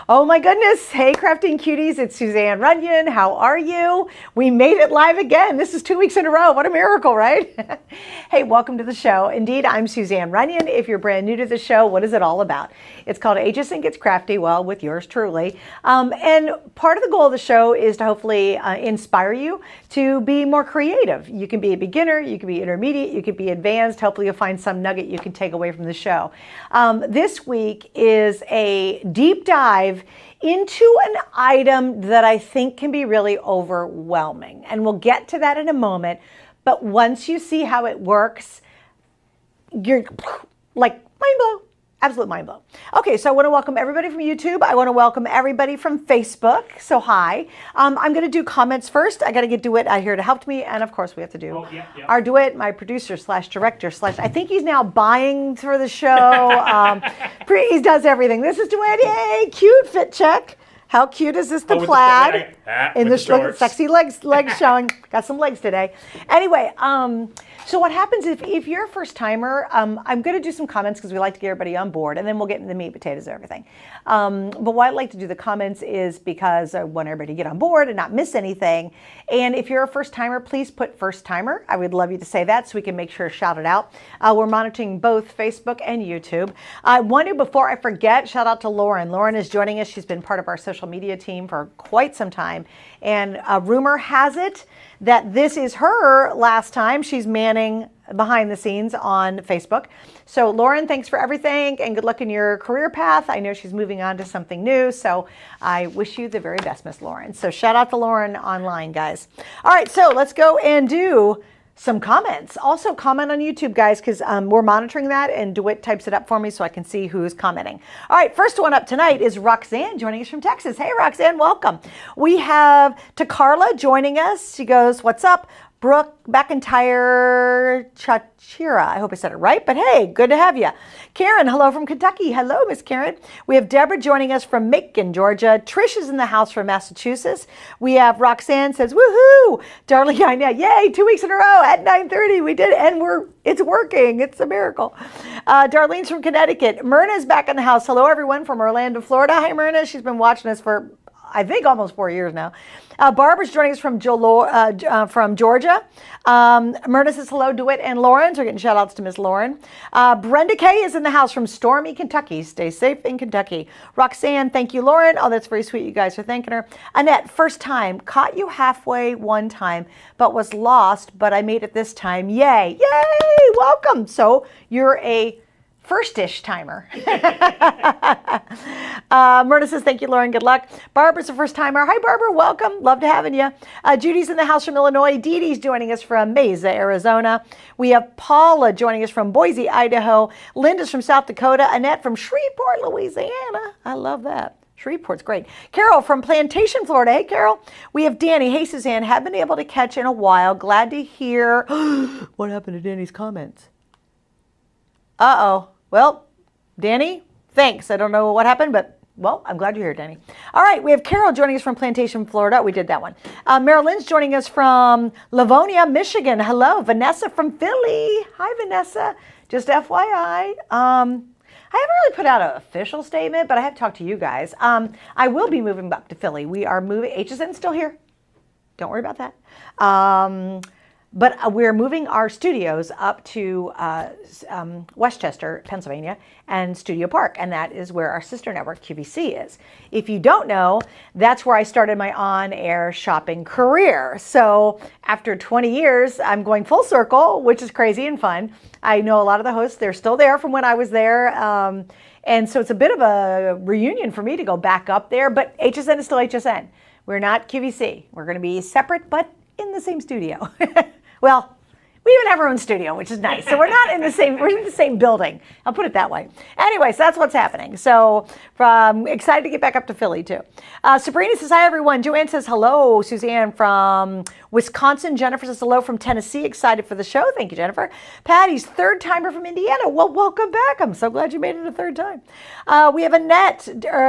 Oh my goodness. Hey, Crafty and Cuties. It's Suzanne Runyon. How are you? We made it live again. This is 2 weeks in a row. What a miracle, right? Hey, welcome to the show. Indeed, I'm Suzanne Runyon. If you're brand new to the show, what is it all about? It's called HSN Gets Crafty, well, with yours truly. And part of the goal of the show is to hopefully inspire you to be more creative. You can be a beginner, you can be intermediate, you can be advanced. Hopefully you'll find some nugget you can take away from the show. This week is a deep dive into an item that I think can be really overwhelming. And we'll get to that in a moment. But once you see how it works, you're like mind blown. Absolute mind blow. Okay, so I want to welcome everybody from YouTube. I want to welcome everybody from Facebook. So hi. I'm going to do comments first. I got to get DeWitt out here to help me. And of course, we have to do our DeWitt, my producer slash director slash, I think he's now buying for the show. He does everything. This is DeWitt. Yay, cute fit check. How cute is this? The plaid in the sexy legs showing. Got some legs today. Anyway, so what happens if you're a first timer? I'm going to do some comments because we like to get everybody on board, and then we'll get into the meat, potatoes, everything. But why I like to do the comments is because I want everybody to get on board and not miss anything. And if you're a first timer, please put first timer. I would love you to say that so we can make sure to shout it out. We're monitoring both Facebook and YouTube. I want to, before I forget, shout out to Lauren. Lauren is joining us. She's been part of our social media team for quite some time. And rumor has it that this is her last time she's manning behind the scenes on Facebook. So Lauren, thanks for everything and good luck in your career path. I know she's moving on to something new. So I wish you the very best, Miss Lauren. So shout out to Lauren online, guys. All right, so let's go and do some comments. Also comment on YouTube, guys, because we're monitoring that and DeWitt types it up for me so I can see who's commenting. All right, first one up tonight is Roxanne joining us from Texas. Hey, Roxanne, welcome. We have Takarla joining us. She goes, what's up? Brooke McIntyre Chachira. I hope I said it right, but hey, good to have you. Karen, hello from Kentucky. Hello, Miss Karen. We have Deborah joining us from Macon, Georgia. Trish is in the house from Massachusetts. We have Roxanne says, woohoo! Darling, I know, yay, 2 weeks in a row at 9:30. We did it, and it's working. It's a miracle. Darlene's from Connecticut. Myrna's back in the house. Hello, everyone from Orlando, Florida. Hi, Myrna. She's been watching us for, I think, almost 4 years now. Barbara's joining us from Georgia. Myrna says hello, DeWitt and Lauren. So we're getting shout outs to Miss Lauren. Brenda Kay is in the house from Stormy, Kentucky. Stay safe in Kentucky. Roxanne, thank you, Lauren. Oh, that's very sweet. You guys are thanking her. Annette, first time. Caught you halfway one time, but was lost, but I made it this time. Yay. Yay. Welcome. So you're a first-ish timer. Myrna says, thank you, Lauren. Good luck. Barbara's a first-timer. Hi, Barbara. Welcome. Love to having you. Judy's in the house from Illinois. Dee Dee's joining us from Mesa, Arizona. We have Paula joining us from Boise, Idaho. Linda's from South Dakota. Annette from Shreveport, Louisiana. I love that. Shreveport's great. Carol from Plantation, Florida. Hey, Carol. We have Danny. Hey, Suzanne. Haven't been able to catch in a while. Glad to hear. What happened to Danny's comments? Uh-oh. Well, Danny, thanks. I don't know what happened, but, well, I'm glad you're here, Danny. All right, we have Carol joining us from Plantation, Florida. We did that one. Marilyn's joining us from Livonia, Michigan. Hello. Vanessa from Philly. Hi, Vanessa. Just FYI. I haven't really put out an official statement, but I have talked to you guys. I will be moving back to Philly. We are moving. HSN's still here. Don't worry about that. But we're moving our studios up to Westchester, Pennsylvania, and Studio Park, and that is where our sister network, QVC, is. If you don't know, that's where I started my on-air shopping career. So after 20 years, I'm going full circle, which is crazy and fun. I know a lot of the hosts. They're still there from when I was there. And so it's a bit of a reunion for me to go back up there, but HSN is still HSN. We're not QVC. We're going to be separate, but in the same studio. Well, we even have our own studio, which is nice. So we're in the same building. I'll put it that way. Anyway, so that's what's happening. So excited to get back up to Philly too. Sabrina says, hi everyone. Joanne says, hello. Suzanne from Wisconsin. Jennifer says, hello from Tennessee. Excited for the show. Thank you, Jennifer. Patty's third timer from Indiana. Well, welcome back. I'm so glad you made it a third time. We have Annette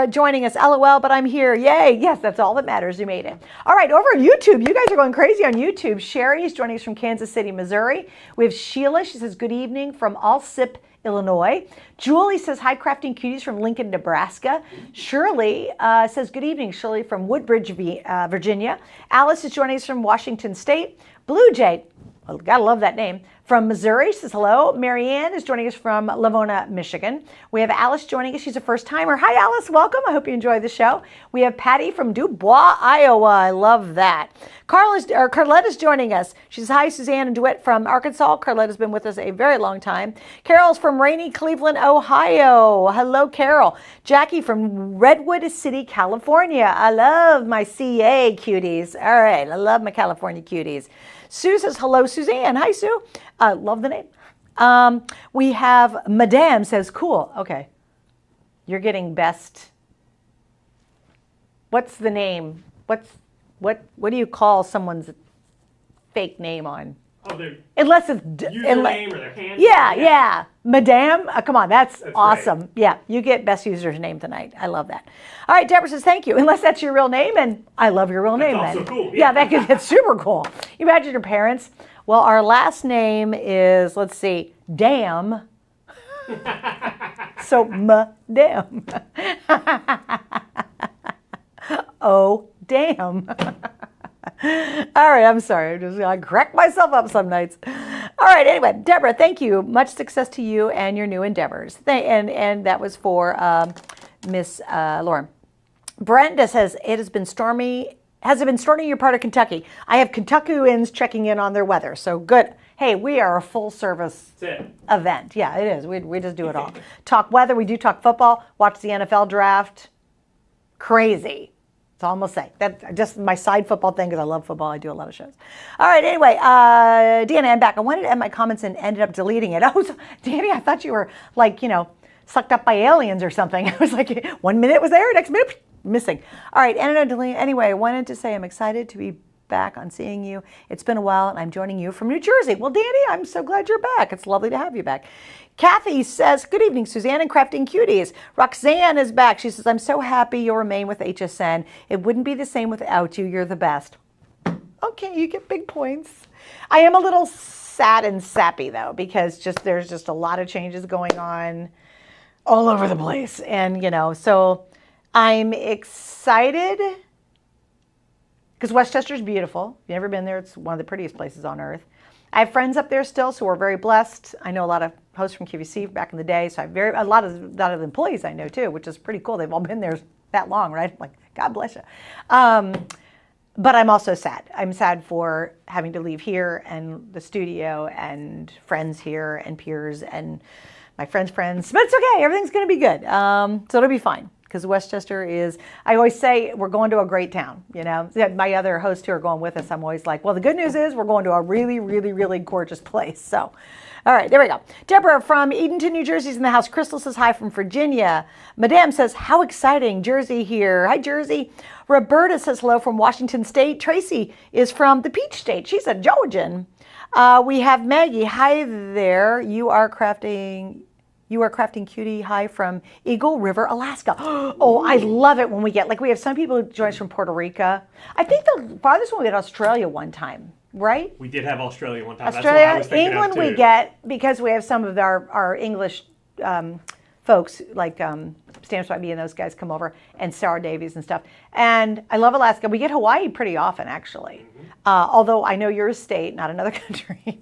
joining us. LOL, but I'm here. Yay. Yes, that's all that matters. You made it. All right, over on YouTube. You guys are going crazy on YouTube. Sherry's joining us from Kansas City, Missouri. Missouri. We have Sheila. She says, good evening from Allsip, Illinois. Julie says, hi, Crafty and Cuties from Lincoln, Nebraska. Shirley says, good evening, Shirley from Woodbridge, Virginia. Alice is joining us from Washington State. Blue Jay, well, gotta love that name, from Missouri, says hello. Marianne is joining us from Lavona, Michigan. We have Alice joining us. She's a first timer. Hi, Alice. Welcome. I hope you enjoy the show. We have Patty from Dubois, Iowa. I love that. Carletta's joining us. She says, hi, Suzanne and DeWitt from Arkansas. Carletta's been with us a very long time. Carol's from rainy Cleveland, Ohio. Hello, Carol. Jackie from Redwood City, California. I love my CA cuties. All right. I love my California cuties. Sue says, hello, Suzanne. Hi, Sue. Love the name. We have Madame says, cool. Okay. You're getting best. What's the name? What do you call someone's fake name on? Oh, their unless it's username or their handle. Yeah. Madame, come on, that's awesome. Right. Yeah, you get best user's name tonight. I love that. All right, Deborah says thank you. Unless that's your real name, and I love your real name. That's then. also cool. Yeah, that's super cool. You imagine your parents. Well, our last name is, let's see, Damn. So Madame. Oh, damn. All right, I'm sorry. I crack myself up some nights. All right, anyway, Deborah, thank you. Much success to you and your new endeavors. And that was for Miss Lauren. Brenda says, it has been stormy. Has it been stormy in your part of Kentucky? I have Kentuckians checking in on their weather, so good. Hey, we are a full service event. Yeah, it is. We just do it all. Talk weather. We do talk football. Watch the NFL draft. Crazy. That's all I'm going to say. That's just my side football thing because I love football. I do a lot of shows. All right, anyway, Deanna, I'm back. I wanted to end my comments and ended up deleting it. Oh, so, Danny, I thought you were like, sucked up by aliens or something. I was like, 1 minute was there, next minute, missing. All right, ended up deleting. Anyway, I wanted to say I'm excited to be back on seeing you. It's been a while, and I'm joining you from New Jersey. Well, Danny, I'm so glad you're back. It's lovely to have you back. Kathy says, good evening, Suzanne and Crafty and Cuties. Roxanne is back. She says, I'm so happy you'll remain with HSN. It wouldn't be the same without you. You're the best. Okay, you get big points. I am a little sad and sappy, though, because there's just a lot of changes going on all over the place. And, so I'm excited because Westchester's beautiful. If you've never been there, it's one of the prettiest places on earth. I have friends up there still, so we're very blessed. I know a lot of hosts from QVC back in the day, so I have a lot of employees I know too, which is pretty cool. They've all been there that long, right? Like, God bless you. But I'm also sad. I'm sad for having to leave here and the studio and friends here and peers and my friends' friends. But it's okay. Everything's going to be good. So it'll be fine. Because Westchester is, I always say, we're going to a great town. My other hosts who are going with us, I'm always like, well, the good news is we're going to a really, really, really gorgeous place. So, all right, there we go. Deborah from Edenton, New Jersey is in the house. Crystal says hi from Virginia. Madame says, how exciting, Jersey here. Hi, Jersey. Roberta says hello from Washington State. Tracy is from the Peach State. She's a Georgian. We have Maggie. Hi there. You are crafting Cutie. Hi from Eagle River, Alaska. Oh, I love it when we have some people who join us from Puerto Rico. I think the farthest one we had Australia one time, right? We did have Australia one time. Australia, that's what I was thinking England of too. we get because we have some of our English folks like Stamps by Me and those guys come over, and Sarah Davies and stuff. And I love Alaska. We get Hawaii pretty often, actually. Although I know you're a state, not another country.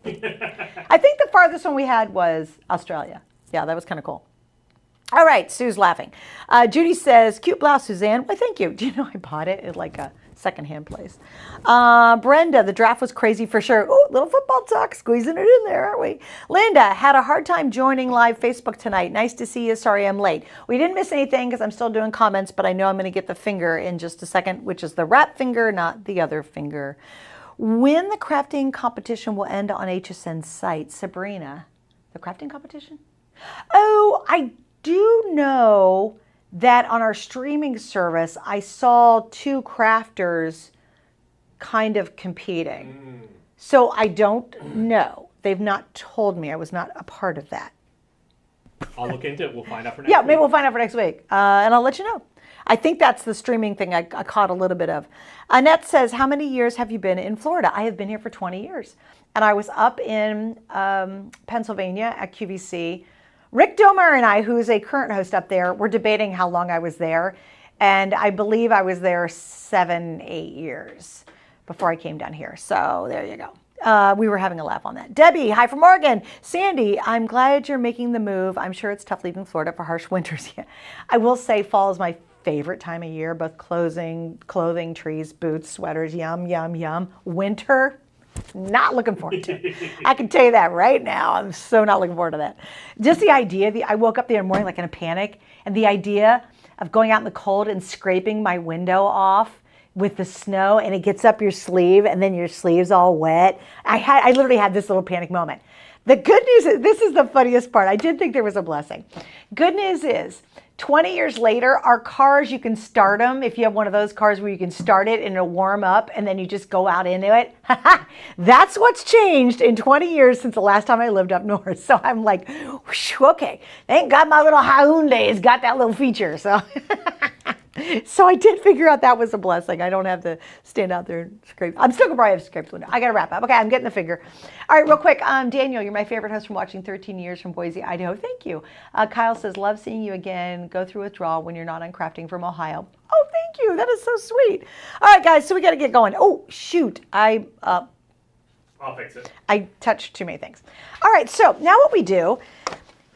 I think the farthest one we had was Australia. Yeah, that was kind of cool. All right, Sue's laughing. Judy says, cute blouse, Suzanne. Why, thank you. Do you know I bought it at like a secondhand place? Brenda, the draft was crazy for sure. Ooh, little football talk, squeezing it in there, aren't we? Linda, had a hard time joining live Facebook tonight. Nice to see you. Sorry I'm late. We didn't miss anything because I'm still doing comments, but I know I'm going to get the finger in just a second, which is the wrap finger, not the other finger. When the crafting competition will end on HSN site, Sabrina, the crafting competition? Oh, I do know that on our streaming service, I saw two crafters kind of competing. So I don't know. They've not told me. I was not a part of that. I'll look into it. We'll find out for next week. Yeah, maybe we'll find out for next week. And I'll let you know. I think that's the streaming thing I caught a little bit of. Annette says, how many years have you been in Florida? I have been here for 20 years. And I was up in Pennsylvania at QVC. Rick Domer and I, who is a current host up there, were debating how long I was there. And I believe I was there 7-8 years before I came down here. So there you go. We were having a laugh on that. Debbie, hi from Oregon. Sandy, I'm glad you're making the move. I'm sure it's tough leaving Florida for harsh winters. Yeah. I will say fall is my favorite time of year, both clothing, trees, boots, sweaters, yum, yum, yum. Winter, not looking forward to it. I can tell you that right now. I'm so not looking forward to that. Just the idea, I woke up the other morning like in a panic, and the idea of going out in the cold and scraping my window off with the snow, and it gets up your sleeve, and then your sleeve's all wet. I literally had this little panic moment. The good news is, this is the funniest part. I did think there was a blessing. Good news is, 20 years later, our cars, you can start them. If you have one of those cars where you can start it and it'll warm up and then you just go out into it. That's what's changed in 20 years since the last time I lived up north. So I'm like, whoosh, okay, thank God my little Hyundai has got that little feature. So so I did figure out that was a blessing. I don't have to stand out there and scrape. I'm still going to probably have scraped window. I got to wrap up. Okay, I'm getting the figure. All right, real quick. Daniel, you're my favorite host from watching 13 years from Boise, Idaho. Thank you. Kyle says, love seeing you again. Go through withdrawal when you're not on Crafting from Ohio. Oh, thank you. That is so sweet. All right, guys, so we got to get going. Oh, shoot. I'll fix it. I touched too many things. All right, so now what we do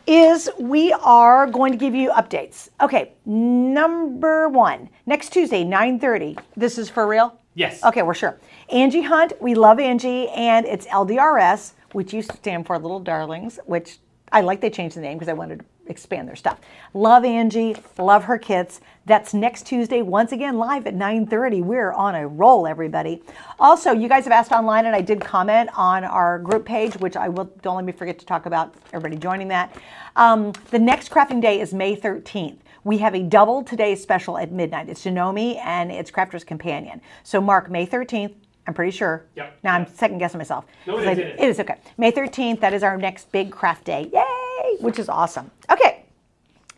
is we are going to give you updates. Okay, number one, next Tuesday, 9:30. This is for real? Yes. Okay, we're sure. Angie Hunt, we love Angie, and it's LDRS, which used to stand for Little Darlings, which I like they changed the name because I wanted to expand their stuff. Love Angie, love her kits. That's next Tuesday, once again, live at 9:30. We're on a roll, everybody. Also, you guys have asked online, and I did comment on our group page, which I will, don't let me forget to talk about everybody joining that. The next crafting day is May 13th. We have a double today special at midnight. It's Janome and it's Crafter's Companion. So mark May 13th. I'm pretty sure. Yep. Now I'm second guessing myself. No, it is okay. May 13th, that is our next big craft day. Yay! Which is awesome. Okay.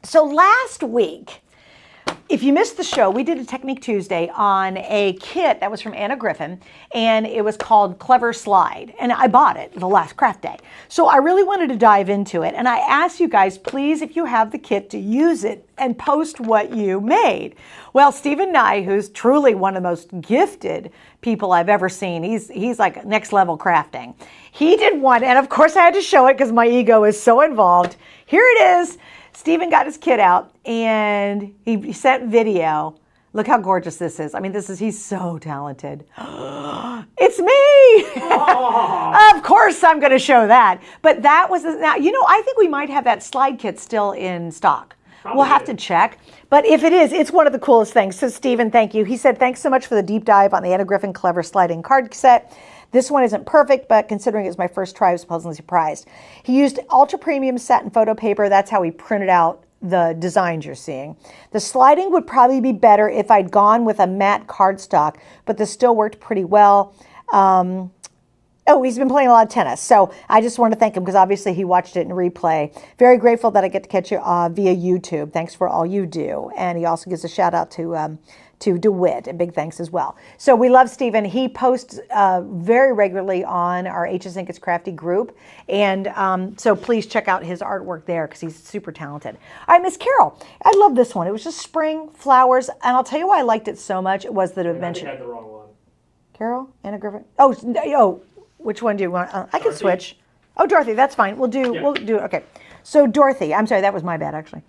So last week, if you missed the show, we did a Technique Tuesday on a kit that was from Anna Griffin, and it was called Clever Slide. And I bought it the last craft day. So I really wanted to dive into it. And I asked you guys, please, if you have the kit, to use it and post what you made. Well, Stephen Nye, who's truly one of the most gifted people I've ever seen, he's like next level crafting. He did one, and of course I had to show it because my ego is so involved. Here it is. Stephen got his kit out and he sent video. Look how gorgeous this is. I mean, he's so talented. It's me. Of course I'm going to show that. But that was, now, I think we might have that slide kit still in stock. Probably we'll have to check. But if it is, it's one of the coolest things. So Stephen, thank you. He said, thanks so much for the deep dive on the Anna Griffin Clever Sliding card set. This one isn't perfect, but considering it was my first try, I was pleasantly surprised. He used ultra premium satin photo paper. That's how he printed out the designs you're seeing. The sliding would probably be better if I'd gone with a matte cardstock, but this still worked pretty well. Oh, he's been playing a lot of tennis. So I just want to thank him because obviously he watched it in replay. Very grateful that I get to catch you via YouTube. Thanks for all you do. And he also gives a shout out to DeWitt, a big thanks as well. So we love Stephen. He posts very regularly on our HSN Gets Crafty group. And so please check out his artwork there because he's super talented. All right, Miss Carol, I love this one. It was just spring, flowers. And I'll tell you why I liked it so much. It was the dimension. I think I had the wrong one. Carol? Anna Griffin? Oh, which one do you want? I can switch. Oh, Dorothy, that's fine. We'll do, okay. So Dorothy, I'm sorry, that was my bad actually.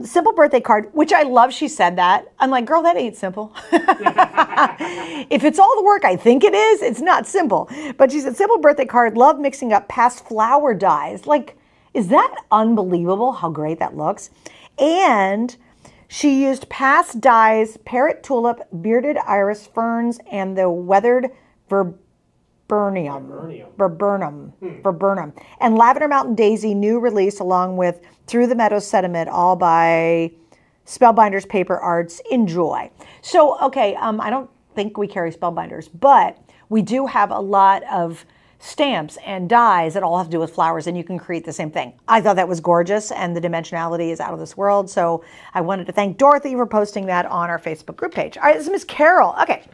Simple birthday card, which I love she said that. I'm like, girl, that ain't simple. If it's all the work I think it is, it's not simple. But she said, simple birthday card, love mixing up past flower dyes. Like, is that unbelievable how great that looks? And she used past dyes, parrot tulip, bearded iris ferns, and the weathered Viburnum, and Lavender Mountain Daisy new release along with Through the Meadows Sediment, all by Spellbinders Paper Arts. Enjoy. So, okay, I don't think we carry Spellbinders, but we do have a lot of stamps and dies that all have to do with flowers, and you can create the same thing. I thought that was gorgeous, and the dimensionality is out of this world. So I wanted to thank Dorothy for posting that on our Facebook group page. All right, this is Miss Carol. Okay,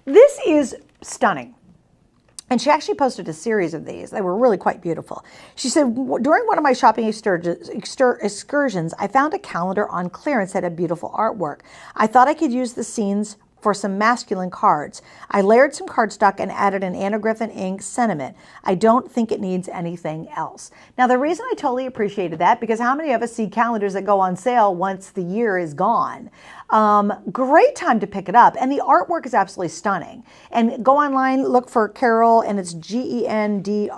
this is stunning. And she actually posted a series of these. They were really quite beautiful. She said, during one of my shopping excursions, I found a calendar on clearance that had beautiful artwork. I thought I could use the scenes for some masculine cards. I layered some cardstock and added an Anna Griffin ink sentiment. I don't think it needs anything else. Now, the reason I totally appreciated that, because how many of us see calendars that go on sale once the year is gone? Great time to pick it up. And the artwork is absolutely stunning. And go online, look for Carol, and it's Gendreua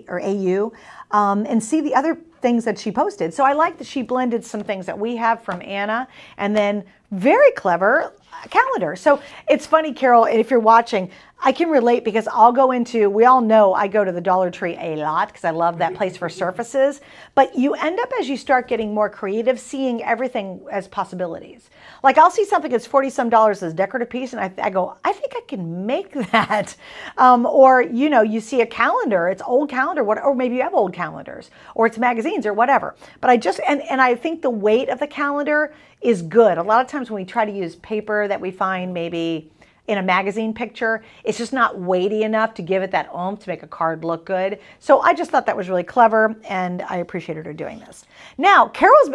or AU, and see the other things that she posted. So I like that she blended some things that we have from Anna, and then very clever calendar. So it's funny, Carol, if you're watching, I can relate because I'll go into, we all know I go to the Dollar Tree a lot because I love that place for surfaces, but you end up as you start getting more creative, seeing everything as possibilities. Like I'll see something that's 40 some dollars as a decorative piece and I go, I think I can make that. Or, you know, you see a calendar, it's old calendar, or maybe you have old calendars, or it's magazines or whatever. But I just, and I think the weight of the calendar is good. A lot of times when we try to use paper that we find maybe in a magazine picture, it's just not weighty enough to give it that oomph to make a card look good. So I just thought that was really clever, and I appreciated her doing this. Now, Carol was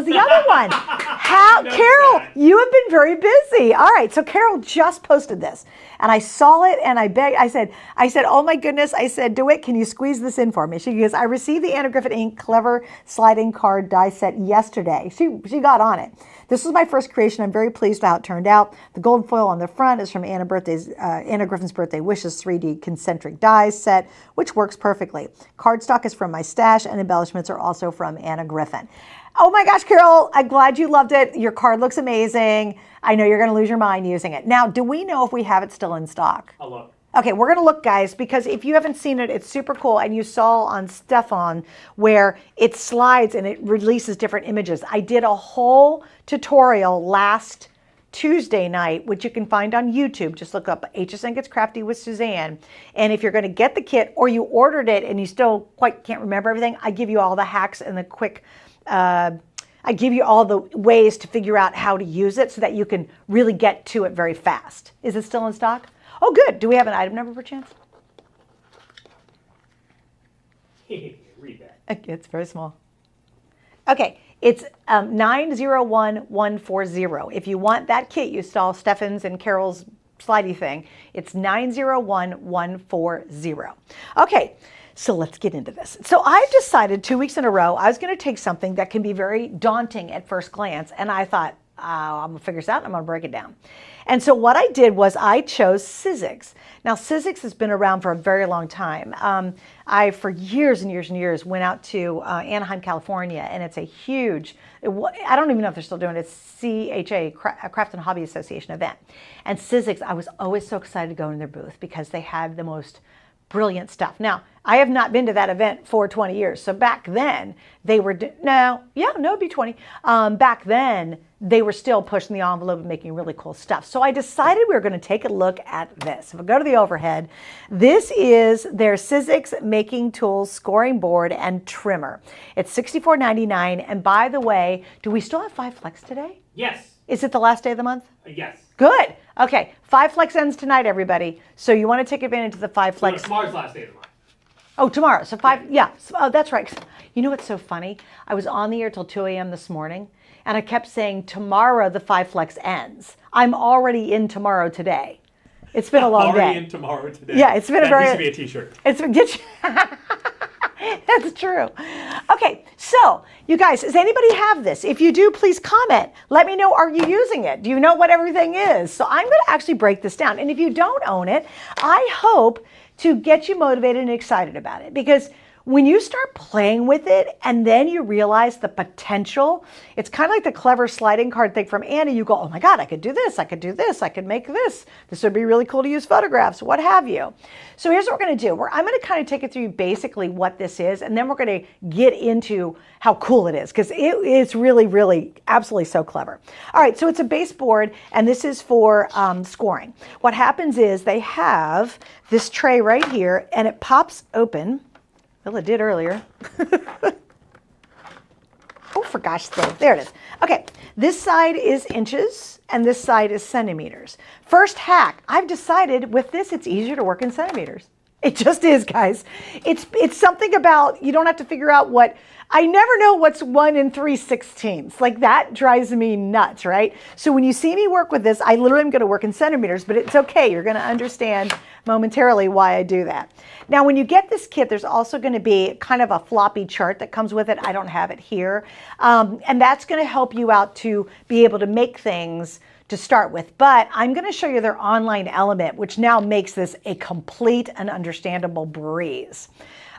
the other one. Carol, you have been very busy. All right, so Carol just posted this, and I saw it, and I begged, I said, oh my goodness, I said, DeWitt, can you squeeze this in for me? She goes, I received the Anna Griffin Ink Clever Sliding Card Die Set yesterday. She got on it. This was my first creation. I'm very pleased with how it turned out. The gold foil on the front is from Anna Griffin's Birthday Wishes 3D Concentric Dies set, which works perfectly. Cardstock is from my stash, and embellishments are also from Anna Griffin. Oh my gosh, Carol, I'm glad you loved it. Your card looks amazing. I know you're going to lose your mind using it. Now, do we know if we have it still in stock? I'll look. Okay, we're going to look, guys, because if you haven't seen it, it's super cool. And you saw on Stefan where it slides and it releases different images. I did a whole tutorial last Tuesday night, which you can find on YouTube. Just look up HSN Gets Crafty with Suzanne. And if you're going to get the kit or you ordered it and you still quite can't remember everything, I give you all the hacks and the quick, I give you all the ways to figure out how to use it so that you can really get to it very fast. Is it still in stock? Oh, good. Do we have an item number per chance? Read that. It's very small. Okay, it's 901140. If you want that kit, you saw Stefan's and Carol's slidey thing. It's 901140. Okay, so let's get into this. So I've decided 2 weeks in a row, I was going to take something that can be very daunting at first glance, and I thought, I'm going to figure this out and I'm going to break it down. And so what I did was I chose Sizzix. Now, Sizzix has been around for a very long time. I, for years and years and years, went out to Anaheim, California, and it's a huge, I don't even know if they're still doing it, it's CHA, Craft and Hobby Association event. And Sizzix, I was always so excited to go in their booth because they had the most brilliant stuff. Now, I have not been to that event for 20 years. So back then, they were, it'd be 20. Back then, they were still pushing the envelope and making really cool stuff. So I decided we were going to take a look at this. If we go to the overhead, this is their Sizzix Making Tools Scoring Board and Trimmer. It's $64.99. And by the way, do we still have 5 Flex today? Yes. Is it the last day of the month? Yes. Good. Okay. 5 Flex ends tonight, everybody. So you want to take advantage of the 5 Flex. No, tomorrow's last day of the month. Oh, tomorrow. So 5, yeah. Oh, that's right. You know what's so funny? I was on the air till 2 a.m. this morning, and I kept saying, tomorrow the 5 Flex ends. I'm already in tomorrow today. It's been a long day. Already in tomorrow today. Yeah, it's been that needs to be a t-shirt. That's true. Okay, so you guys, does anybody have this? If you do, please comment. Let me know, are you using it? Do you know what everything is? So I'm going to actually break this down. And if you don't own it, I hope to get you motivated and excited about it, because when you start playing with it and then you realize the potential, it's kind of like the clever sliding card thing from Annie. You go, oh my God, I could do this. I could do this. I could make this. This would be really cool to use photographs, what have you. So here's what we're going to do. I'm going to kind of take it through basically what this is, and then we're going to get into how cool it is, because it is really, really absolutely so clever. All right, so it's a baseboard, and this is for scoring. What happens is they have this tray right here, and it pops open. Well, it did earlier. Oh, for gosh sake, there it is. Okay, this side is inches and this side is centimeters. First hack, I've decided with this, it's easier to work in centimeters. It just is, guys. It's something about, you don't have to figure out what, I never know what's 1 3/16. Like that drives me nuts, right? So when you see me work with this, I literally am going to work in centimeters, but it's okay. You're going to understand momentarily why I do that. Now, when you get this kit, there's also going to be kind of a floppy chart that comes with it. I don't have it here. And that's going to help you out to be able to make things to start with. But I'm going to show you their online element, which now makes this a complete and understandable breeze.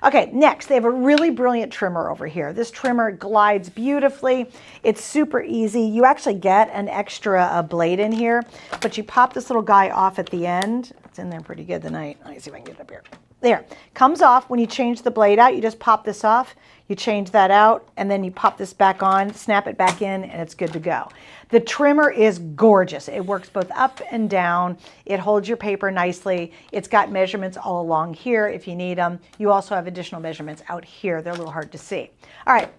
Okay, next, they have a really brilliant trimmer over here. This trimmer glides beautifully. It's super easy. You actually get an extra blade in here, but you pop this little guy off at the end. It's in there pretty good tonight. Let me see if I can get it up here. There, comes off. When you change the blade out, you just pop this off, you change that out, and then you pop this back on, snap it back in, and it's good to go. The trimmer is gorgeous. It works both up and down. It holds your paper nicely. It's got measurements all along here if you need them. You also have additional measurements out here. They're a little hard to see. All right,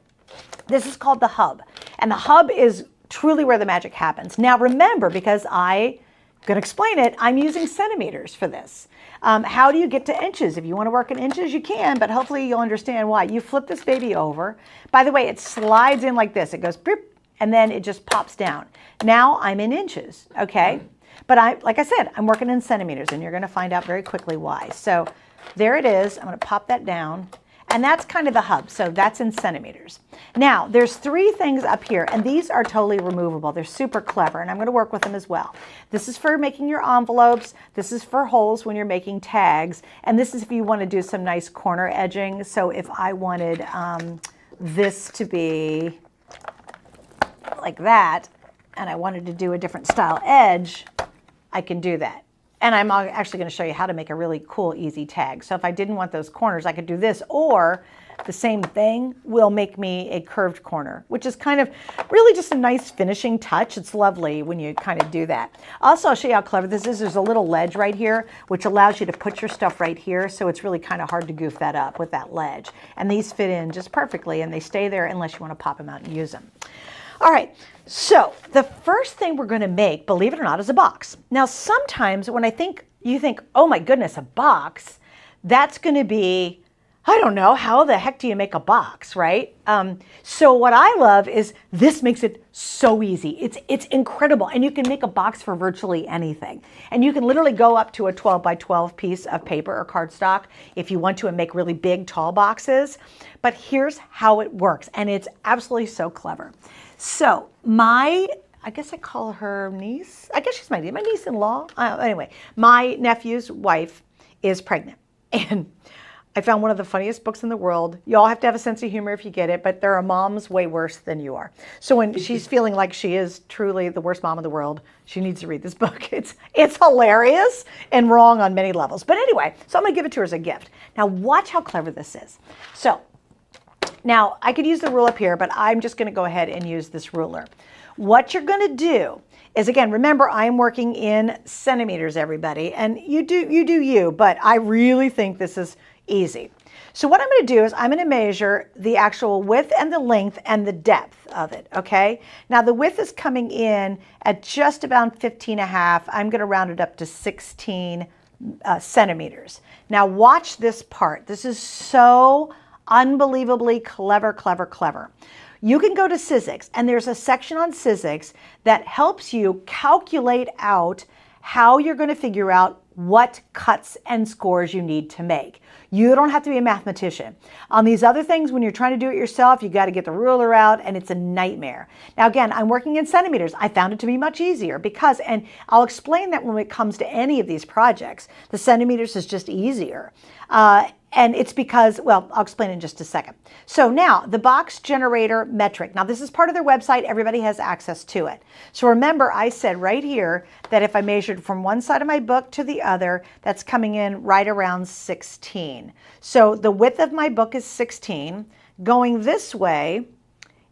this is called the hub, and the hub is truly where the magic happens. Now remember, because I'm going to explain it, I'm using centimeters for this. How do you get to inches? If you want to work in inches, you can, but hopefully you'll understand why. You flip this baby over. By the way, it slides in like this. It goes, boop, and then it just pops down. Now I'm in inches, okay? But like I said, I'm working in centimeters, and you're going to find out very quickly why. So there it is. I'm going to pop that down. And that's kind of the hub, so that's in centimeters. Now, there's 3 things up here, and these are totally removable. They're super clever, and I'm going to work with them as well. This is for making your envelopes. This is for holes when you're making tags. And this is if you want to do some nice corner edging. So if I wanted this to be like that, and I wanted to do a different style edge, I can do that. And I'm actually going to show you how to make a really cool, easy tag. So if I didn't want those corners, I could do this, or the same thing will make me a curved corner, which is kind of really just a nice finishing touch. It's lovely when you kind of do that. Also, I'll show you how clever this is. There's a little ledge right here, which allows you to put your stuff right here. So it's really kind of hard to goof that up with that ledge. And these fit in just perfectly, and they stay there unless you want to pop them out and use them. All right, so the first thing we're going to make, believe it or not, is a box. Now, sometimes when you think, oh my goodness, a box, that's going to be, I don't know, how the heck do you make a box, right? So what I love is this makes it so easy. It's incredible. And you can make a box for virtually anything. And you can literally go up to a 12 by 12 piece of paper or cardstock if you want to and make really big, tall boxes. But here's how it works. And it's absolutely so clever. So I guess I call her niece. I guess she's my niece-in-law. Anyway, my nephew's wife is pregnant. And I found one of the funniest books in the world. You all have to have a sense of humor if you get it, but there are moms way worse than you are. So when she's feeling like she is truly the worst mom in the world, she needs to read this book. It's hilarious and wrong on many levels. But anyway, so I'm going to give it to her as a gift. Now watch how clever this is. So now I could use the rule up here, but I'm just going to go ahead and use this ruler. What you're going to do is, again, remember I'm working in centimeters, everybody, and you do you, but I really think this is easy. So what I'm going to do is I'm going to measure the actual width and the length and the depth of it, okay? Now the width is coming in at just about 15.5. I'm going to round it up to 16 centimeters. Now watch this part. This is so unbelievably clever, clever, clever. You can go to Sizzix, and there's a section on Sizzix that helps you calculate out how you're going to figure out what cuts and scores you need to make. You don't have to be a mathematician. On these other things, when you're trying to do it yourself, you got to get the ruler out, and it's a nightmare. Now again, I'm working in centimeters. I found it to be much easier because, and I'll explain that when it comes to any of these projects, the centimeters is just easier. And it's because, well, I'll explain in just a second. So now the box generator metric. Now this is part of their website. Everybody has access to it. So remember, I said right here that if I measured from one side of my book to the other, that's coming in right around 16. So the width of my book is 16. Going this way,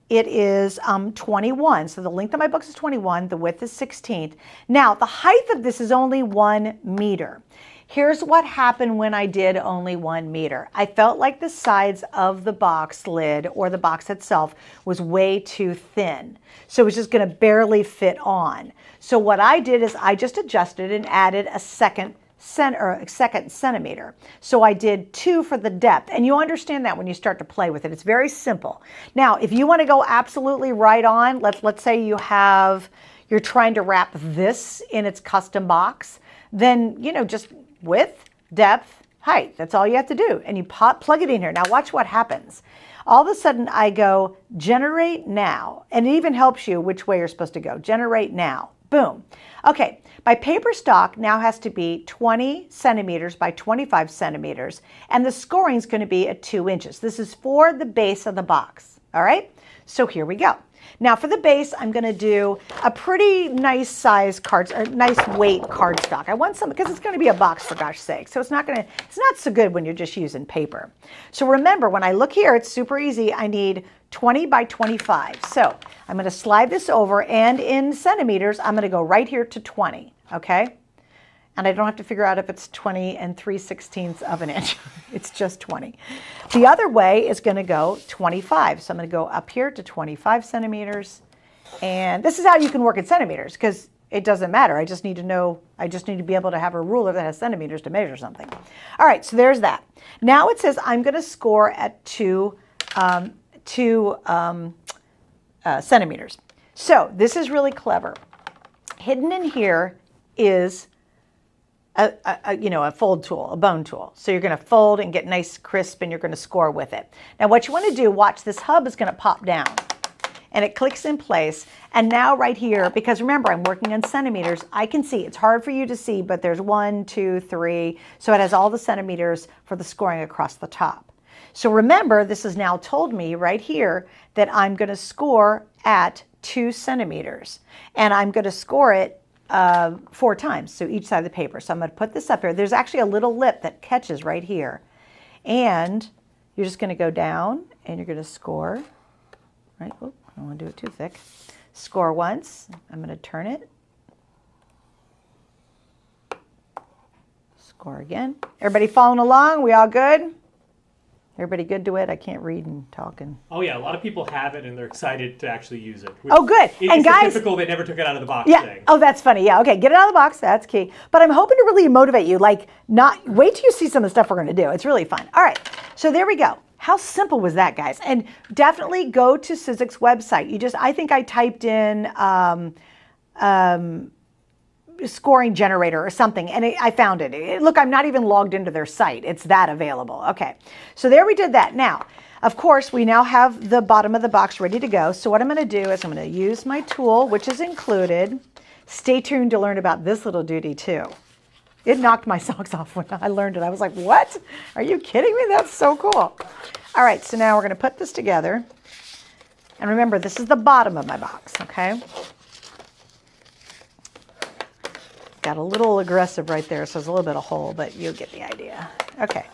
it is 21. So the length of my book is 21. The width is 16. Now the height of this is only 1 meter. Here's what happened when I did only 1 meter. I felt like the sides of the box lid or the box itself was way too thin. So it was just going to barely fit on. So what I did is I just adjusted and added a second centimeter. So I did 2 for the depth. And you understand that when you start to play with it. It's very simple. Now, if you want to go absolutely right on, let's say you're trying to wrap this in its custom box, then, just width, depth, height. That's all you have to do. And you plug it in here. Now watch what happens. All of a sudden I go generate now. And it even helps you which way you're supposed to go. Generate now. Boom. Okay. My paper stock now has to be 20 centimeters by 25 centimeters. And the scoring is going to be at 2 inches. This is for the base of the box. All right. So here we go. Now for the base, I'm going to do a pretty nice size nice weight cardstock. I want some because it's going to be a box for gosh sake. So it's not so good when you're just using paper. So remember, when I look here, it's super easy. I need 20 by 25. So I'm going to slide this over, and in centimeters, I'm going to go right here to 20. Okay. And I don't have to figure out if it's 20 3/16 of an inch. It's just 20. The other way is going to go 25. So I'm going to go up here to 25 centimeters. And this is how you can work in centimeters because it doesn't matter. I just need to be able to have a ruler that has centimeters to measure something. All right, so there's that. Now it says I'm going to score at 2 centimeters. So this is really clever. Hidden in here is a fold tool, a bone tool. So you're going to fold and get nice crisp, and you're going to score with it. Now what you want to do, watch, this hub is going to pop down and it clicks in place. And now right here, because remember I'm working on centimeters, I can see, it's hard for you to see, but there's 1, 2, 3. So it has all the centimeters for the scoring across the top. So remember, this has now told me right here that I'm going to score at 2 centimeters, and I'm going to score it 4 times, so each side of the paper. So I'm going to put this up here. There's actually a little lip that catches right here. And you're just going to go down and you're going to score. Right? Oop, I don't want to do it too thick. Score once. I'm going to turn it. Score again. Everybody following along? We all good? Everybody good to it? I can't read and talk. Oh yeah, a lot of people have it and they're excited to actually use it. Oh good. And guys, typical they never took it out of the box thing. Oh, that's funny. Yeah, okay, get it out of the box. That's key. But I'm hoping to really motivate you. Wait till you see some of the stuff we're going to do. It's really fun. All right, so there we go. How simple was that, guys? And definitely go to Sizek's website. I think I typed in scoring generator or something, and I found it. Look, I'm not even logged into their site. It's that available. Okay, so there we did that. Now, of course, we now have the bottom of the box ready to go. So what I'm going to do is I'm going to use my tool, which is included. Stay tuned to learn about this little duty too. It knocked my socks off when I learned it. I was like, what? Are you kidding me? That's so cool. All right, so now we're going to put this together. And remember, this is the bottom of my box, okay? Got a little aggressive right there, so there's a little bit of hole, but you'll get the idea. Okay,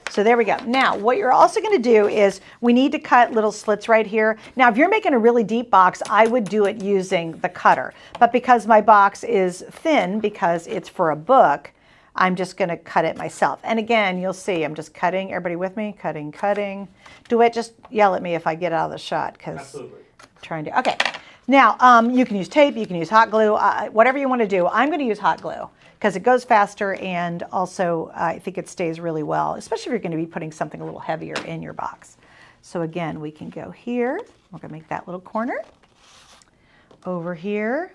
so there we go. Now, what you're also going to do is we need to cut little slits right here. Now, if you're making a really deep box, I would do it using the cutter. But because my box is thin, because it's for a book, I'm just going to cut it myself. And again, you'll see I'm just cutting. Everybody with me? Cutting, cutting. DeWitt, just yell at me if I get out of the shot, because I'm trying to. Okay. Now, you can use tape, you can use hot glue, whatever you want to do. I'm going to use hot glue because it goes faster, and also I think it stays really well, especially if you're going to be putting something a little heavier in your box. So again, we can go here. We're going to make that little corner. Over here.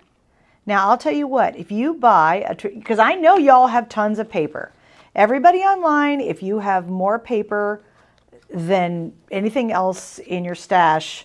Now, I'll tell you what, if you buy, because I know y'all have tons of paper. Everybody online, if you have more paper than anything else in your stash,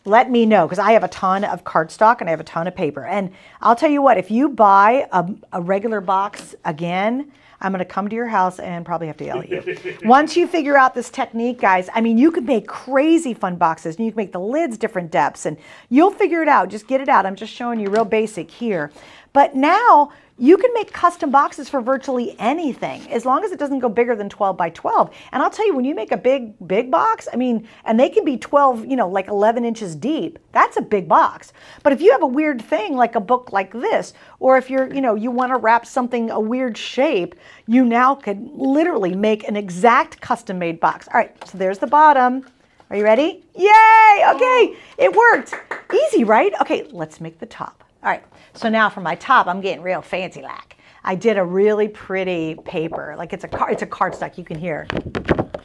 let me know, because I have a ton of cardstock and I have a ton of paper. And I'll tell you what, if you buy a regular box again, I'm going to come to your house and probably have to yell at you. Once you figure out this technique, guys, I mean, you can make crazy fun boxes, and you can make the lids different depths, and you'll figure it out. Just get it out. I'm just showing you real basic here. But now you can make custom boxes for virtually anything, as long as it doesn't go bigger than 12 by 12. And I'll tell you, when you make a big box, I mean, and they can be 12, like 11 inches deep, that's a big box. But if you have a weird thing, like a book like this, or if you're, you want to wrap something a weird shape, you now could literally make an exact custom made box. All right, so there's the bottom. Are you ready? Yay! Okay, it worked. Easy, right? Okay, let's make the top. All right, so now for my top, I'm getting real fancy like. I did a really pretty paper, like it's a cardstock, you can hear.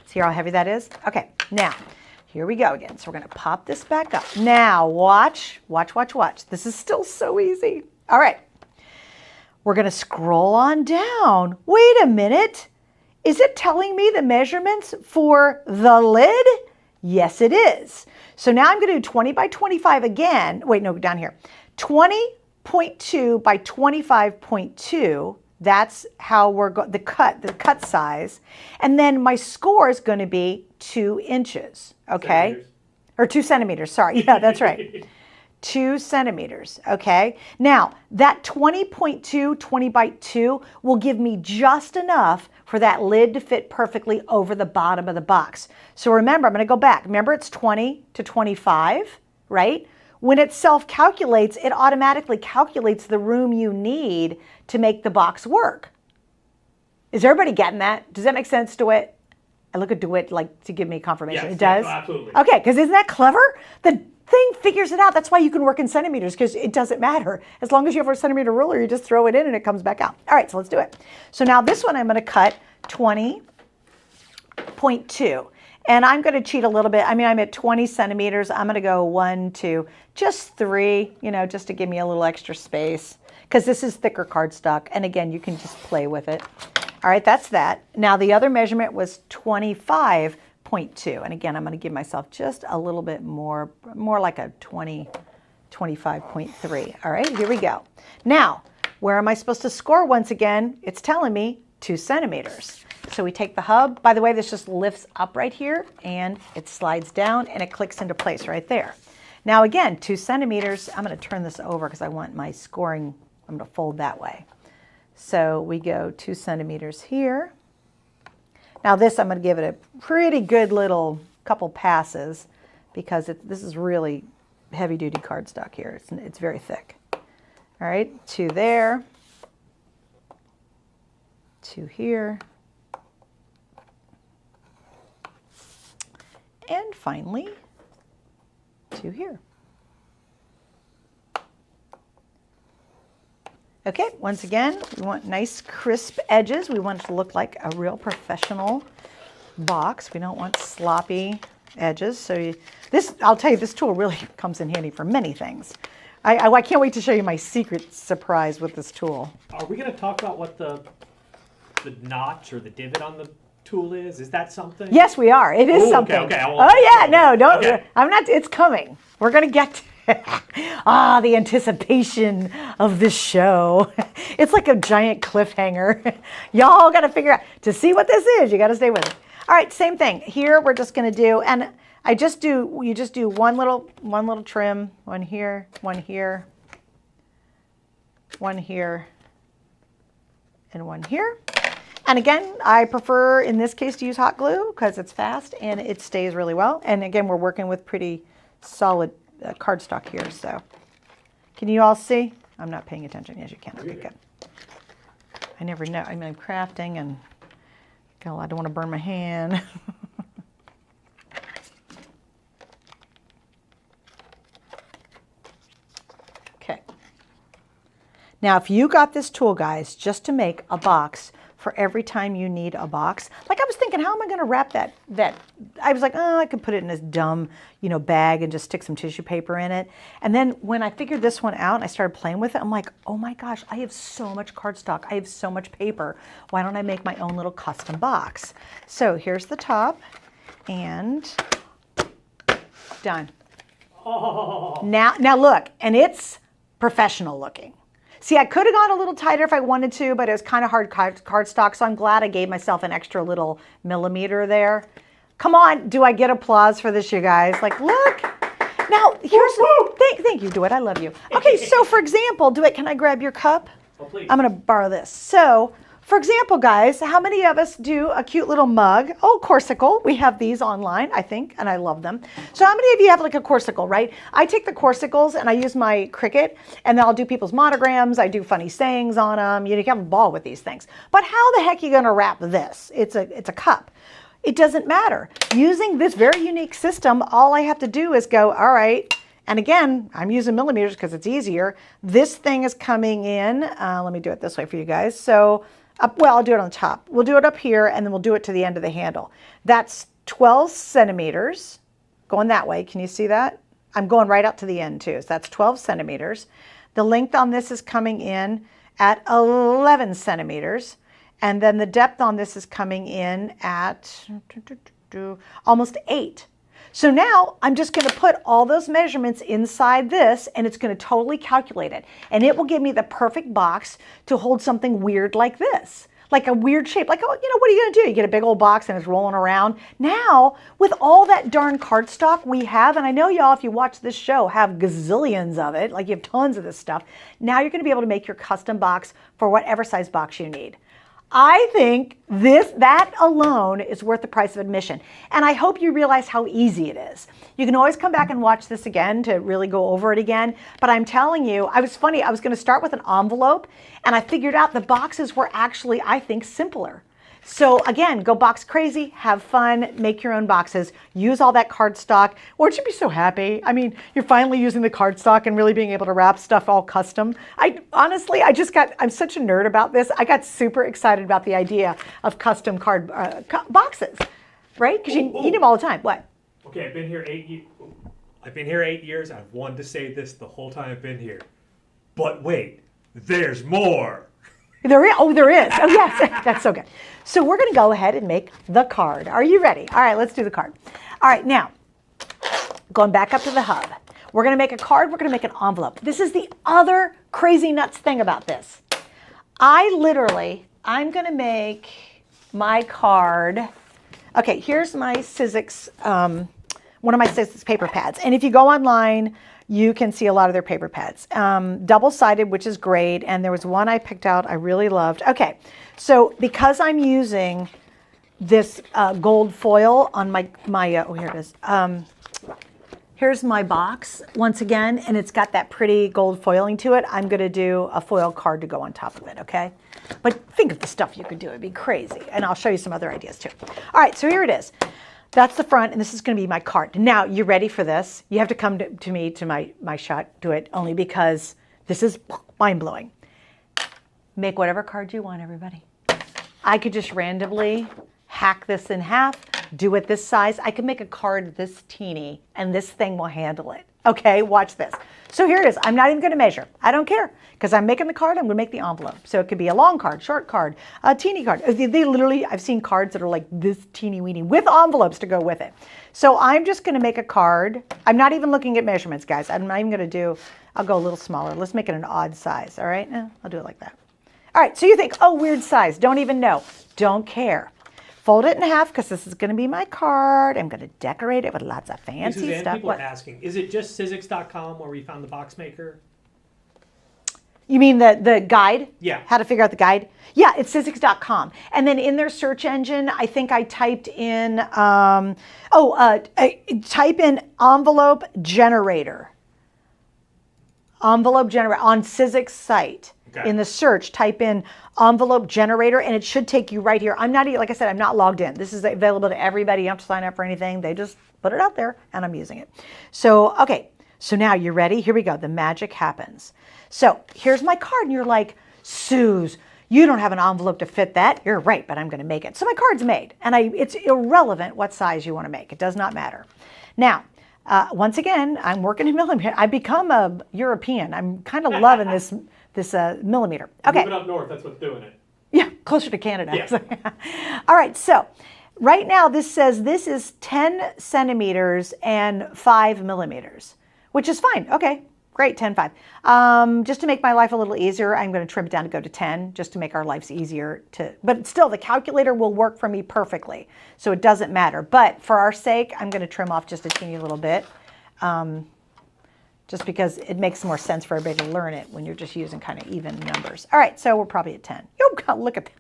See how heavy that is? Okay, now, here we go again. So we're gonna pop this back up. Now, watch. This is still so easy. All right, we're gonna scroll on down. Wait a minute, is it telling me the measurements for the lid? Yes, it is. So now I'm gonna do 20 by 25 again. Wait, no, down here. 20.2 by 25.2, that's how we're the cut size. And then my score is going to be 2 inches, okay? Centimeters. Or 2 centimeters, sorry. Yeah, that's right. 2 centimeters, okay? Now, that 20.2, 20 by 2 will give me just enough for that lid to fit perfectly over the bottom of the box. So remember, I'm going to go back. Remember, it's 20 to 25, right? When it self-calculates, it automatically calculates the room you need to make the box work. Is everybody getting that? Does that make sense, DeWitt? I look at DeWitt like to give me confirmation. Yes, it does? yes, absolutely. Okay, because isn't that clever? The thing figures it out. That's why you can work in centimeters, because it doesn't matter. As long as you have a centimeter ruler, you just throw it in and it comes back out. All right, so let's do it. So now this one I'm going to cut 20.2. And I'm going to cheat a little bit. I mean, I'm at 20 centimeters. I'm going to go 1, 2, just 3, just to give me a little extra space, because this is thicker cardstock. And again, you can just play with it. All right, that's that. Now the other measurement was 25.2. And again, I'm going to give myself just a little bit more like a 25.3. All right, here we go. Now, where am I supposed to score once again? It's telling me 2 centimeters. So we take the hub. By the way, this just lifts up right here and it slides down and it clicks into place right there. Now again, 2 centimeters. I'm going to turn this over because I want my scoring. I'm going to fold that way. So we go 2 centimeters here. Now this, I'm going to give it a pretty good little couple passes because this is really heavy duty cardstock here. It's very thick. All right, 2 there, 2 here. And finally, 2 here. Okay, once again, we want nice crisp edges. We want it to look like a real professional box. We don't want sloppy edges. So I'll tell you, this tool really comes in handy for many things. I can't wait to show you my secret surprise with this tool. Are we going to talk about what the notch or the divot on the tool is? Is that something? Yes, we are. It is something. Okay. Oh yeah, no, don't. Okay. I'm not. It's coming. We're gonna get to the anticipation of this show. It's like a giant cliffhanger. Y'all got to figure out to see what this is. You got to stay with it. All right, same thing here. We're just gonna do, and you just do one little trim. One here, one here, one here, and one here. And again, I prefer in this case to use hot glue because it's fast and it stays really well. And again, we're working with pretty solid cardstock here. So can you all see? I'm not paying attention. Yes, you can. Okay, good. I never know. I mean, I'm crafting and God, I don't want to burn my hand. Okay. Now, if you got this tool, guys, just to make a box for every time you need a box. Like I was thinking, how am I going to wrap that? I was like, oh, I could put it in this dumb, bag and just stick some tissue paper in it. And then when I figured this one out and I started playing with it, I'm like, oh my gosh, I have so much cardstock. I have so much paper. Why don't I make my own little custom box? So here's the top and done. Oh. Now look, and it's professional looking. See, I could have gone a little tighter if I wanted to, but it was kind of hard cardstock, so I'm glad I gave myself an extra little millimeter there. Come on, do I get applause for this, you guys? Like, look. Now, here's, thank you, DeWitt, I love you. Okay, so for example, DeWitt, can I grab your cup? Oh, please. I'm gonna borrow this. So, for example, guys, how many of us do a cute little mug? Oh, corsicle. We have these online, I think, and I love them. So how many of you have like a corsicle, right? I take the corsicles and I use my Cricut, and then I'll do people's monograms. I do funny sayings on them. You can have a ball with these things. But how the heck are you gonna wrap this? It's a cup. It doesn't matter. Using this very unique system, all I have to do is go, all right, and again, I'm using millimeters because it's easier. This thing is coming in. Let me do it this way for you guys. So, well, I'll do it on the top. We'll do it up here, and then we'll do it to the end of the handle. That's 12 centimeters going that way. Can you see that? I'm going right up to the end too. So that's 12 centimeters. The length on this is coming in at 11 centimeters. And then the depth on this is coming in at almost 8. So now I'm just going to put all those measurements inside this, and it's going to totally calculate it. And it will give me the perfect box to hold something weird like this. Like a weird shape. Like, oh, you know, what are you going to do? You get a big old box and it's rolling around. Now, with all that darn cardstock we have, and I know y'all, if you watch this show, have gazillions of it, like you have tons of this stuff, now you're going to be able to make your custom box for whatever size box you need. I think that alone is worth the price of admission. And I hope you realize how easy it is. You can always come back and watch this again to really go over it again. But I'm telling you, I was going to start with an envelope, and I figured out the boxes were actually, I think, simpler. So again, go box crazy, have fun, make your own boxes, use all that cardstock. Won't you be so happy? I mean, you're finally using the cardstock and really being able to wrap stuff all custom. Honestly, I'm such a nerd about this. I got super excited about the idea of custom card boxes, right? Because you eat them all the time. What? Okay, I've been here 8 years. I've wanted to say this the whole time I've been here. But wait, there's more. There is. Oh, yes. That's so good. So we're going to go ahead and make the card. Are you ready? All right, let's do the card. All right, now, going back up to the hub. We're going to make a card. We're going to make an envelope. This is the other crazy nuts thing about this. I'm going to make my card. Okay, here's my Sizzix, one of my Sizzix paper pads. And if you go online, you can see a lot of their paper pads. Double-sided, which is great. And there was one I picked out I really loved. Okay, so because I'm using this gold foil on my oh, here it is. Here's my box once again, and it's got that pretty gold foiling to it. I'm gonna do a foil card to go on top of it, okay? But think of the stuff you could do, it'd be crazy. And I'll show you some other ideas too. All right, so here it is. That's the front, and this is going to be my card. Now, you ready for this? You have to come to me, to my shot, do it, only because this is mind-blowing. Make whatever card you want, everybody. I could just randomly hack this in half, do it this size. I could make a card this teeny, and this thing will handle it. Okay, watch this. So here it is. I'm not even going to measure. I don't care, because I'm making the card. I'm going to make the envelope. So it could be a long card, short card, a teeny card. They literally, I've seen cards that are like this teeny weeny with envelopes to go with it. So I'm just going to make a card. I'm not even looking at measurements, guys. I'm not even going to do, I'll go a little smaller. Let's make it an odd size, all right? I'll do it like that. All right, so you think, oh, weird size. Don't even know. Don't care. Fold it in half, because this is going to be my card. I'm going to decorate it with lots of fancy Suzanne, stuff. People are asking, is it just Sizzix.com where we found the box maker? You mean the guide? Yeah. How to figure out the guide? Yeah, it's Sizzix.com. And then in their search engine, I think I typed in, type in envelope generator. Envelope generator on Sizzix site. Okay. In the search, type in envelope generator, and it should take you right here. I'm not, like I said, I'm not logged in. This is available to everybody. You don't have to sign up for anything. They just put it out there, and I'm using it. So, okay. So now you're ready. Here we go. The magic happens. So here's my card, and you're like, Suze, you don't have an envelope to fit that. You're right, but I'm going to make it. So my card's made, and it's irrelevant what size you want to make. It does not matter. Now, once again, I'm working in millimeter. I've become a European. I'm kind of loving this millimeter. Okay. Moving up north, that's what's doing it. Yeah, closer to Canada. Yeah. All right, so right now this says this is 10 centimeters and 5 millimeters, which is fine. Okay, Great, 10.5. Just to make my life a little easier, I'm going to trim it down to go to 10, just to make our lives easier but still the calculator will work for me perfectly. So it doesn't matter. But for our sake, I'm going to trim off just a teeny little bit. Just because it makes more sense for everybody to learn it when you're just using kind of even numbers. All right, so we're probably at 10. Oh, God, look at that.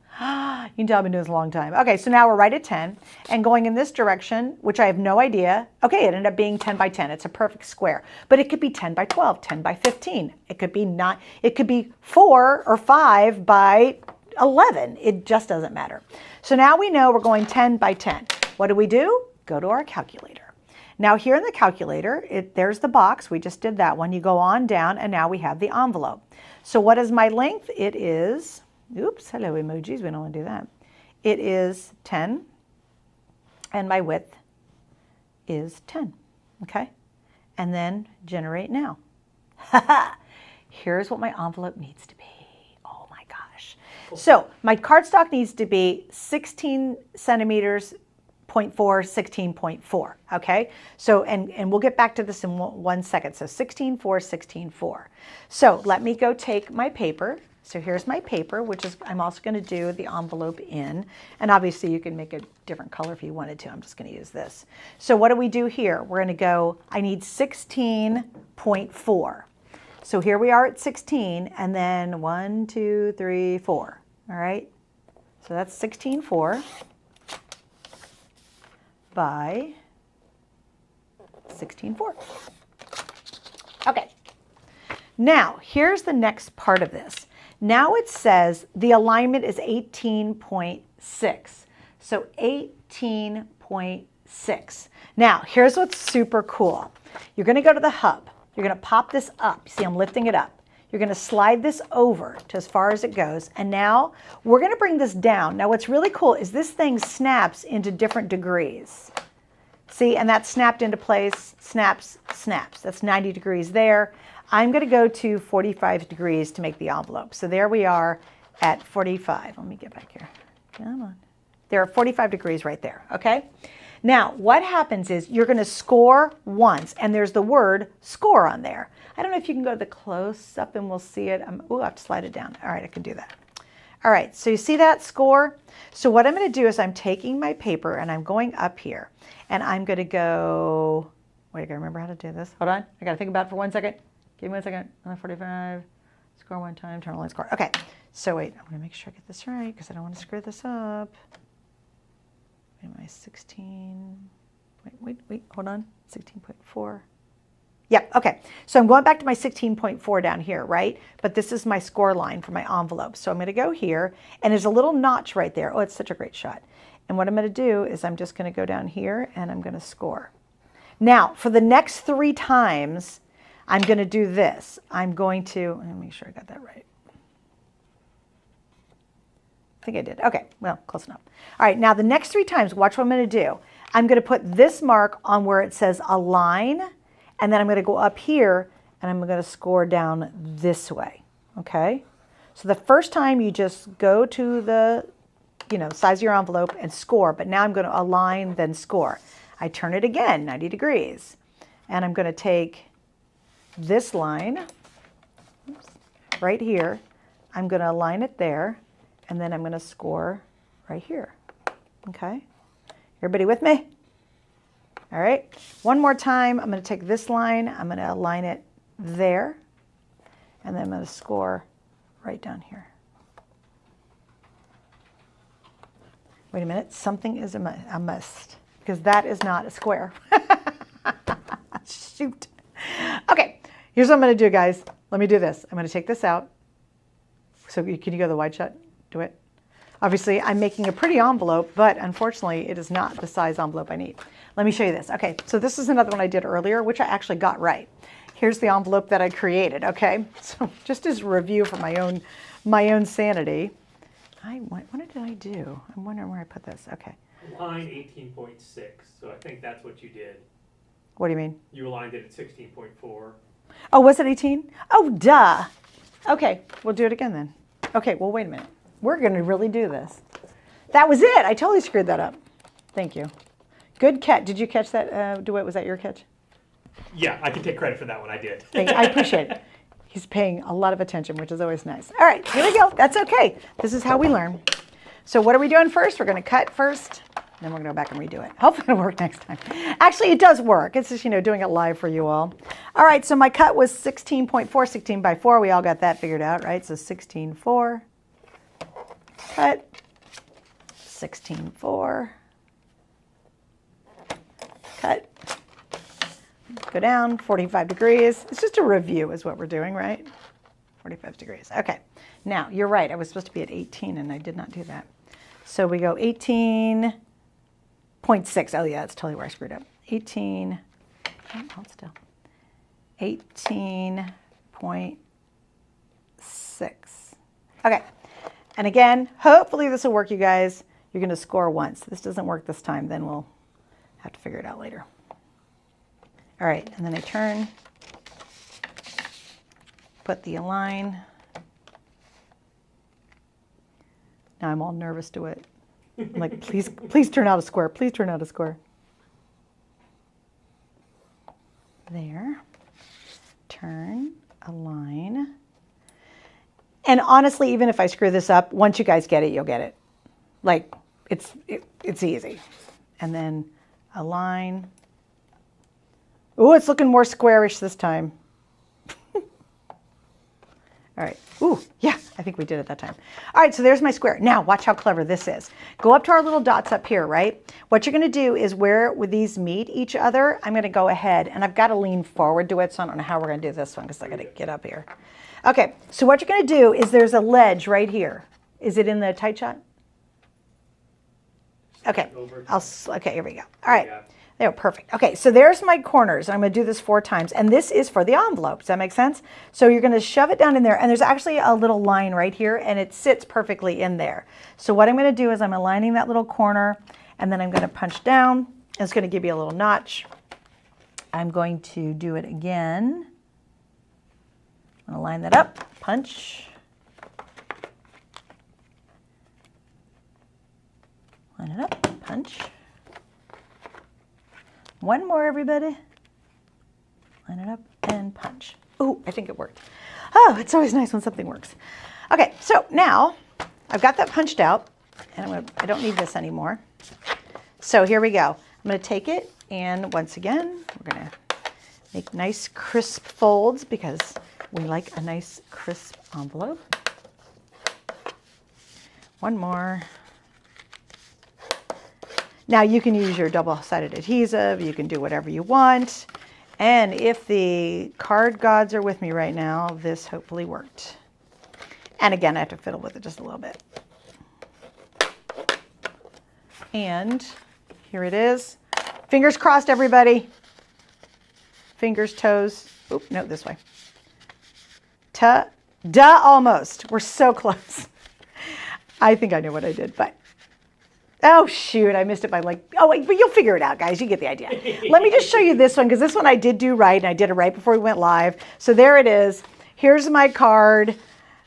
You can tell I've been doing this a long time. Okay, so now we're right at 10 and going in this direction, which I have no idea. Okay, it ended up being 10 by 10. It's a perfect square, but it could be 10 by 12, 10 by 15. It could be not, it could be 4 or 5 by 11. It just doesn't matter. So now we know we're going 10 by 10. What do? Go to our calculator. Now here in the calculator, there's the box. We just did that one. You go on down and now we have the envelope. So what is my length? It is, oops, hello emojis, we don't want to do that. It is 10 and my width is 10, okay? And then generate now. Here's what my envelope needs to be. Oh my gosh. So my cardstock needs to be 16 centimeters 0.4, 16.4, okay? So, and we'll get back to this in 1 second. So 16.4, 16.4. So let me go take my paper. So here's my paper, which is, I'm also gonna do the envelope in, and obviously you can make a different color if you wanted to. I'm just gonna use this. So what do we do here? We're gonna go, I need 16.4. So here we are at 16, and then 1, 2, 3, 4, all right? So that's 16.4. by 16.4. Okay, now here's the next part of this. Now it says the alignment is 18.6. So 18.6. Now here's what's super cool. You're gonna go to the hub. You're gonna pop this up. See, I'm lifting it up. You're going to slide this over to as far as it goes. And now we're going to bring this down. Now what's really cool is this thing snaps into different degrees. See, and that snapped into place, snaps, snaps. That's 90 degrees there. I'm going to go to 45 degrees to make the envelope. So there we are at 45. Let me get back here. Come on. There are 45 degrees right there, okay? Now, what happens is you're going to score once, and there's the word score on there. I don't know if you can go to the close up and we'll see it. Oh, I have to slide it down. All right, I can do that. All right, so you see that score? So what I'm going to do is I'm taking my paper and I'm going up here, and I'm going to go, wait, I got to remember how to do this. Hold on, I got to think about it for 1 second. Give me 1 second. 45, score one time, turn on score. Okay, so wait, I want to make sure I get this right because I don't want to screw this up. Wait, my 16, wait, hold on, 16.4. Yep, okay. So I'm going back to my 16.4 down here, right? But this is my score line for my envelope. So I'm going to go here, and there's a little notch right there. Oh, it's such a great shot. And what I'm going to do is I'm just going to go down here, and I'm going to score. Now, for the next 3 times, I'm going to do this. I'm going to, let me make sure I got that right. I think I did. Okay, well, close enough. All right, now the next 3 times, watch what I'm going to do. I'm going to put this mark on where it says align, and then I'm going to go up here, and I'm going to score down this way, okay? So the first time you just go to the, size of your envelope and score, but now I'm going to align, then score. I turn it again, 90 degrees, and I'm going to take this line, right here, I'm going to align it there, and then I'm going to score right here, okay? Everybody with me? All right, one more time. I'm going to take this line, I'm going to align it there, and then I'm going to score right down here. Wait a minute, something is a must, because that is not a square. Shoot. Okay, here's what I'm going to do, guys. Let me do this. I'm going to take this out. So can you go to the wide shot? Do it. Obviously, I'm making a pretty envelope, but unfortunately, it is not the size envelope I need. Let me show you this. Okay, so this is another one I did earlier, which I actually got right. Here's the envelope that I created, okay? So just as a review for my own sanity, what did I do? I'm wondering where I put this. Okay. Line 18.6, so I think that's what you did. What do you mean? You aligned it at 16.4. Oh, was it 18? Oh, duh. Okay, we'll do it again then. Okay, well, wait a minute. We're going to really do this. That was it. I totally screwed that up. Thank you. Good catch. Did you catch that, DeWitt? Was that your catch? Yeah, I can take credit for that one. I did. I appreciate it. He's paying a lot of attention, which is always nice. All right, here we go. That's okay. This is how we learn. So what are we doing first? We're going to cut first, then we're going to go back and redo it. Hopefully it'll work next time. Actually, it does work. It's just, doing it live for you all. All right, so my cut was 16.4, 16 by 4. We all got that figured out, right? So 16.4, cut, 16.4, cut. Go down 45 degrees. It's just a review is what we're doing, right? 45 degrees. Okay. Now, you're right. I was supposed to be at 18 and I did not do that. So we go 18.6. Oh yeah, that's totally where I screwed up. 18. Hold still. 18.6. Okay. And again, hopefully this will work, you guys. You're going to score once. If this doesn't work this time, then we'll have to figure it out later. All right, and then I turn, put the align. Now I'm all nervous to it. I'm like, please turn out a square. Please turn out a square. There. Turn, align. And honestly, even if I screw this up, once you guys get it, you'll get it. Like, it's easy. And then align. Ooh, it's looking more squarish this time. All right. Ooh, yeah, I think we did it that time. All right, so there's my square. Now, watch how clever this is. Go up to our little dots up here, right? What you're going to do is where these meet each other, I'm going to go ahead, and I've got to lean forward to it, so I don't know how we're going to do this one because I got to get up here. Okay, so what you're going to do is there's a ledge right here. Is it in the tight shot? Okay, okay, here we go. All right. Yeah. There, perfect. Okay, so there's my corners. I'm going to do this 4 times, and this is for the envelope. Does that make sense? So you're going to shove it down in there, and there's actually a little line right here, and it sits perfectly in there. So what I'm going to do is I'm aligning that little corner, and then I'm going to punch down, and it's going to give you a little notch. I'm going to do it again. I'm going to line that up, punch. Line it up, punch. One more, everybody. Line it up and punch. Ooh, I think it worked. Oh, it's always nice when something works. Okay, so now I've got that punched out, and I don't need this anymore. So here we go. I'm going to take it, and once again, we're going to make nice crisp folds because we like a nice crisp envelope. One more. Now you can use your double-sided adhesive, you can do whatever you want. And if the card gods are with me right now, this hopefully worked. And again, I have to fiddle with it just a little bit. And here it is. Fingers crossed, everybody. Fingers, toes. Oop, no, this way. Duh, almost. We're so close. I think I know what I did, but oh, shoot, I missed it by oh, wait, but you'll figure it out, guys. You get the idea. Let me just show you this one, because this one I did do right, and I did it right before we went live. So there it is. Here's my card.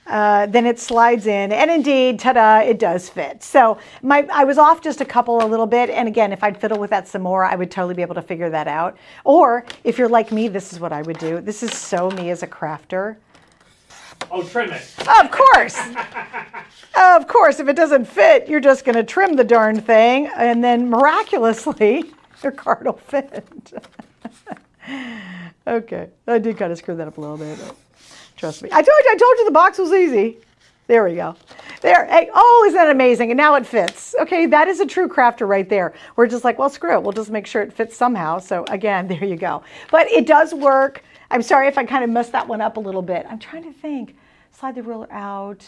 Then it slides in, and indeed, ta-da, it does fit. So I was off just a little bit, and again, if I'd fiddle with that some more, I would totally be able to figure that out. Or, if you're like me, this is what I would do. This is so me as a crafter. Oh, trim it. Of course. Of course, if it doesn't fit, you're just going to trim the darn thing, and then miraculously, your card will fit. Okay, I did kind of screw that up a little bit. But trust me. I told you the box was easy. There we go. There. Hey, oh, isn't that amazing? And now it fits. Okay, that is a true crafter right there. We're just like, well, screw it. We'll just make sure it fits somehow. So again, there you go. But it does work. I'm sorry if I kind of messed that one up a little bit. I'm trying to think. Slide the ruler out.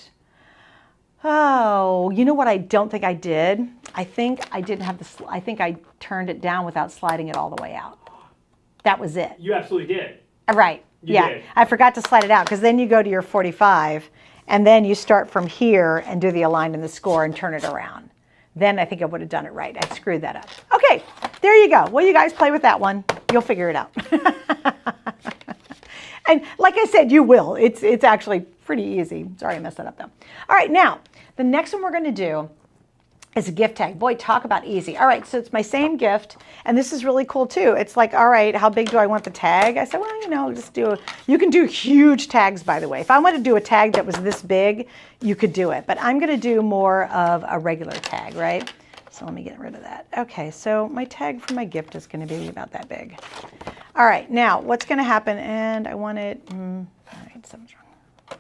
Oh, you know what I don't think I did? I think I didn't have the, I think I turned it down without sliding it all the way out. That was it. You absolutely did. Right. You yeah. did. I forgot to slide it out, because then you go to your 45 and then you start from here and do the align and the score and turn it around. Then I think I would have done it right. I screwed that up. Okay, there you go. Well, you guys play with that one. You'll figure it out. And like I said, you will. It's actually pretty easy. Sorry, I messed that up though. All right, now, the next one we're going to do is a gift tag. Boy, talk about easy. All right, so it's my same gift, and this is really cool too. It's like, all right, how big do I want the tag? I said, well, you know, just you can do huge tags, by the way. If I want to do a tag that was this big, you could do it, but I'm going to do more of a regular tag, right? So let me get rid of that. Okay, so my tag for my gift is going to be about that big. All right, now what's going to happen, and I want it, all right, something's wrong.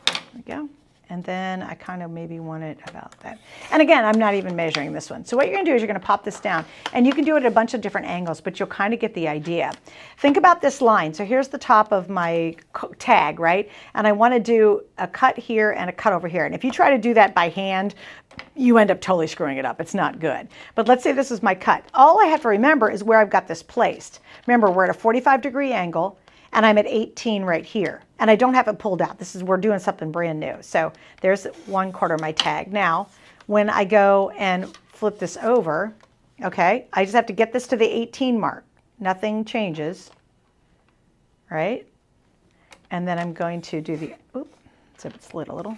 There we go. And then I kind of maybe want it about that. And again, I'm not even measuring this one. So what you're gonna do is you're gonna pop this down, and you can do it at a bunch of different angles, but you'll kind of get the idea. Think about this line. So here's the top of my tag, right? And I wanna do a cut here and a cut over here. And if you try to do that by hand, you end up totally screwing it up. It's not good. But let's say this is my cut. All I have to remember is where I've got this placed. Remember, we're at a 45-degree angle, and I'm at 18 right here. And I don't have it pulled out. We're doing something brand new. So there's 1/4 of my tag. Now, when I go and flip this over, okay, I just have to get this to the 18 mark. Nothing changes, right? And then I'm going to do the, so it slid a little.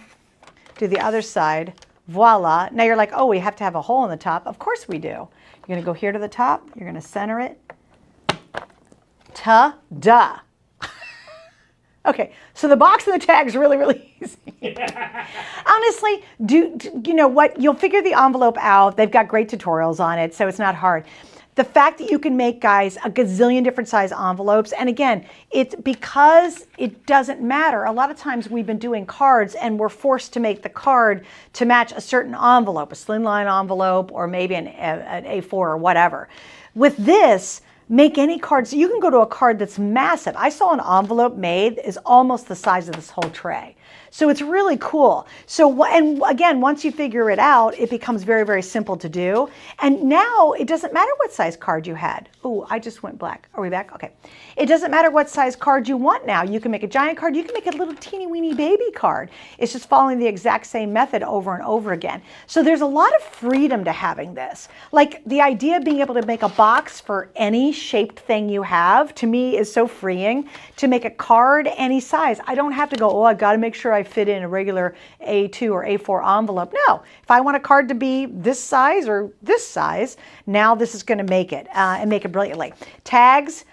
Do the other side, voila. Now you're like, oh, we have to have a hole in the top. Of course we do. You're gonna go here to the top, you're gonna center it. Ta-da. Okay, so the box and the tag is really, really easy. Honestly, you know what? You'll figure the envelope out. They've got great tutorials on it, so it's not hard. The fact that you can make, guys, a gazillion different size envelopes, and again, it's because it doesn't matter. A lot of times we've been doing cards and we're forced to make the card to match a certain envelope, a slimline envelope, or maybe an A4 or whatever. With this, make any card. So you can go to a card that's massive. I saw an envelope made is almost the size of this whole tray. So it's really cool. So, and again, once you figure it out, it becomes very, very simple to do. And now it doesn't matter what size card you had. Oh, I just went black. Are we back? Okay. It doesn't matter what size card you want now. You can make a giant card. You can make a little teeny weeny baby card. It's just following the exact same method over and over again. So there's a lot of freedom to having this. Like the idea of being able to make a box for any shaped thing you have, to me, is so freeing. To make a card any size, I don't have to go, oh, I've got to make sure I fit in a regular A2 or A4 envelope. No, if I want a card to be this size or this size, now this is going to make it and make it brilliantly. Tags,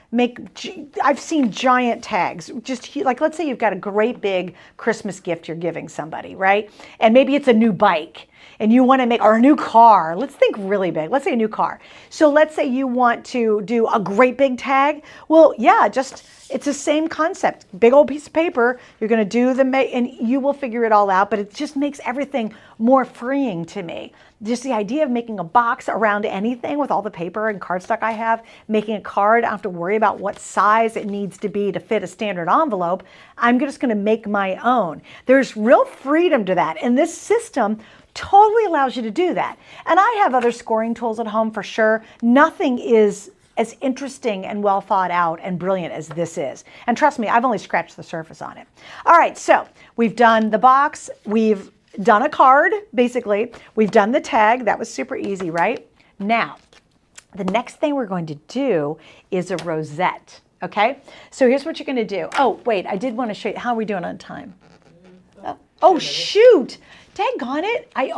I've seen giant tags, just like, let's say you've got a great big Christmas gift you're giving somebody, right? And maybe it's a new bike and you want to make, or a new car. Let's think really big. Let's say a new car. So let's say you want to do a great big tag. Well, yeah, it's the same concept. Big old piece of paper. You're going to do and you will figure it all out, but it just makes everything more freeing to me. Just the idea of making a box around anything with all the paper and cardstock I have, making a card, I don't have to worry about what size it needs to be to fit a standard envelope. I'm just going to make my own. There's real freedom to that. And this system totally allows you to do that. And I have other scoring tools at home for sure. Nothing is as interesting and well thought out and brilliant as this is. And trust me, I've only scratched the surface on it. All right, so we've done the box. We've done a card, basically. We've done the tag. That was super easy, right? Now, the next thing we're going to do is a rosette, okay? So here's what you're going to do. Oh, wait, I did want to show you. How are we doing on time? Oh, shoot. Daggone it. I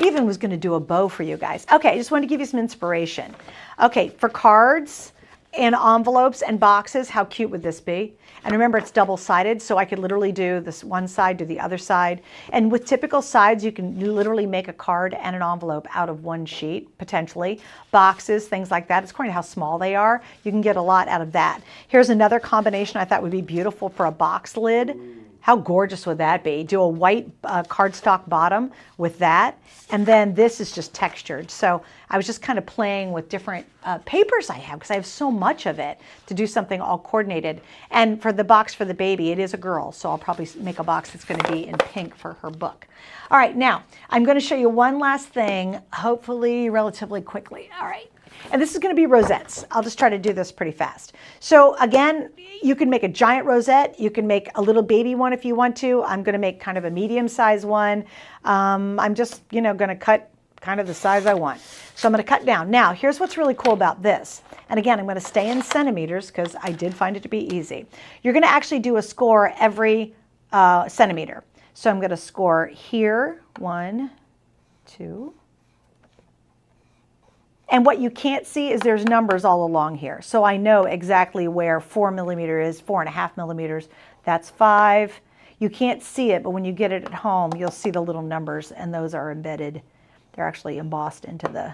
even was going to do a bow for you guys. Okay, I just wanted to give you some inspiration. Okay, for cards and envelopes and boxes, how cute would this be? And remember, it's double-sided, so I could literally do this one side, do the other side. And with typical sides, you can literally make a card and an envelope out of one sheet, potentially. Boxes, things like that. It's according to how small they are. You can get a lot out of that. Here's another combination I thought would be beautiful for a box lid. How gorgeous would that be? Do a white cardstock bottom with that. And then this is just textured. So I was just kind of playing with different papers I have because I have so much of it to do something all coordinated. And for the box for the baby, it is a girl. So I'll probably make a box that's going to be in pink for her book. All right, now I'm going to show you one last thing, hopefully relatively quickly. All right. And this is going to be rosettes. I'll just try to do this pretty fast. So again, you can make a giant rosette. You can make a little baby one if you want to. I'm going to make kind of a medium-sized one. I'm just, going to cut kind of the size I want. So I'm going to cut down. Now, here's what's really cool about this. And again, I'm going to stay in centimeters because I did find it to be easy. You're going to actually do a score every centimeter. So I'm going to score here, 1, 2. And what you can't see is there's numbers all along here. So I know exactly where 4 millimeter is, 4.5 millimeters. That's 5. You can't see it, but when you get it at home, you'll see the little numbers, and those are embedded. They're actually embossed into the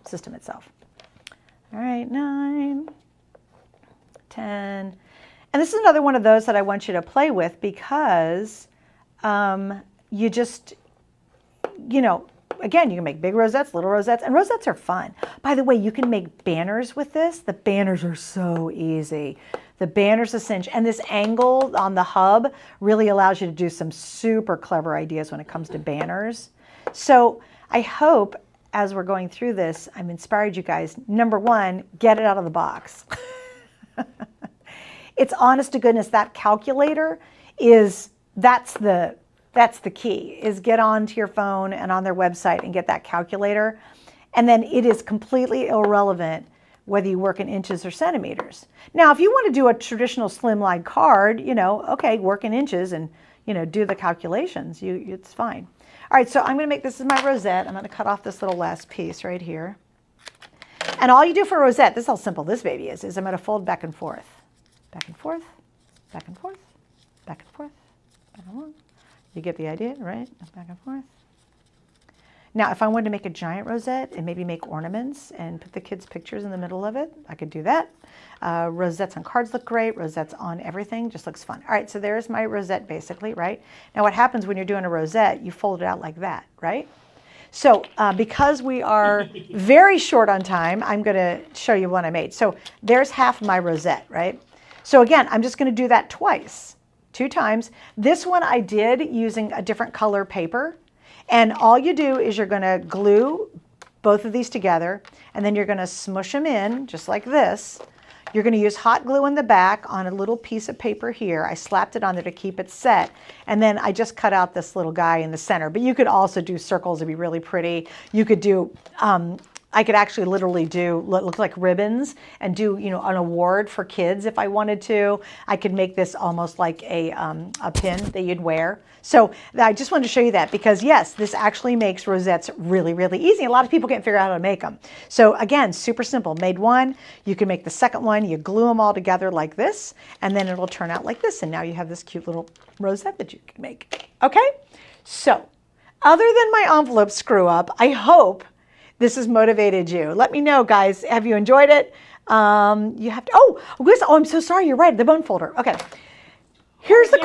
system itself. All right, 9, 10. And this is another one of those that I want you to play with because you just, you know, again, you can make big rosettes, little rosettes, and rosettes are fun. By the way, you can make banners with this. The banners are so easy. The banner's a cinch, and this angle on the hub really allows you to do some super clever ideas when it comes to banners. So I hope as we're going through this, I'm inspired you guys. Number one, get it out of the box. It's honest to goodness, that calculator is, that's the key, is get onto your phone and on their website and get that calculator. And then it is completely irrelevant whether you work in inches or centimeters. Now, if you want to do a traditional slimline card, you know, okay, work in inches and, you know, do the calculations. It's fine. All right, so I'm going to make, this is my rosette. I'm going to cut off this little last piece right here. And all you do for a rosette, this is how simple this baby is I'm going to fold back and forth. Back and forth, back and forth, back and forth, back and forth. You get the idea, right? Back and forth. Now, if I wanted to make a giant rosette and maybe make ornaments and put the kids' pictures in the middle of it, I could do that. Rosettes on cards look great. Rosettes on everything just looks fun. All right, so there's my rosette basically, right? Now, what happens when you're doing a rosette, you fold it out like that, right? So because we are very short on time, I'm going to show you what I made. So there's half my rosette, right? So again, I'm just going to do that twice, 2 times. This one I did using a different color paper. And all you do is you're going to glue both of these together, and then you're going to smush them in just like this. You're going to use hot glue in the back on a little piece of paper here. I slapped it on there to keep it set. And then I just cut out this little guy in the center. But you could also do circles to be really pretty. You could do, I could actually literally do, look like ribbons and do, you know, an award for kids if I wanted to. I could make this almost like a pin that you'd wear. So I just wanted to show you that because yes, this actually makes rosettes really, really easy. A lot of people can't figure out how to make them. So again, super simple. Made one, you can make the second one, you glue them all together like this, and then it'll turn out like this. And now you have this cute little rosette that you can make. Okay? So other than my envelope screw up, I hope this has motivated you. Let me know, guys. Have you enjoyed it? You have to, oh, I'm so sorry. You're right. The bone folder. Okay. Here's the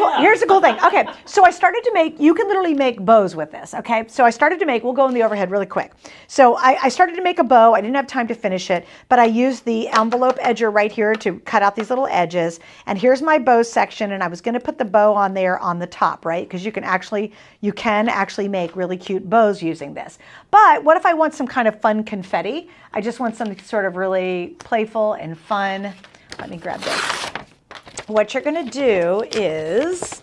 cool thing. Okay, so I started to make, you can literally make bows with this, okay? So I started to make, we'll go in the overhead really quick. So I started to make a bow. I didn't have time to finish it, but I used the envelope edger right here to cut out these little edges. And here's my bow section, and I was gonna put the bow on there on the top, right? Because you can actually make really cute bows using this. But what if I want some kind of fun confetti? I just want something sort of really playful and fun. Let me grab this. What you're going to do is,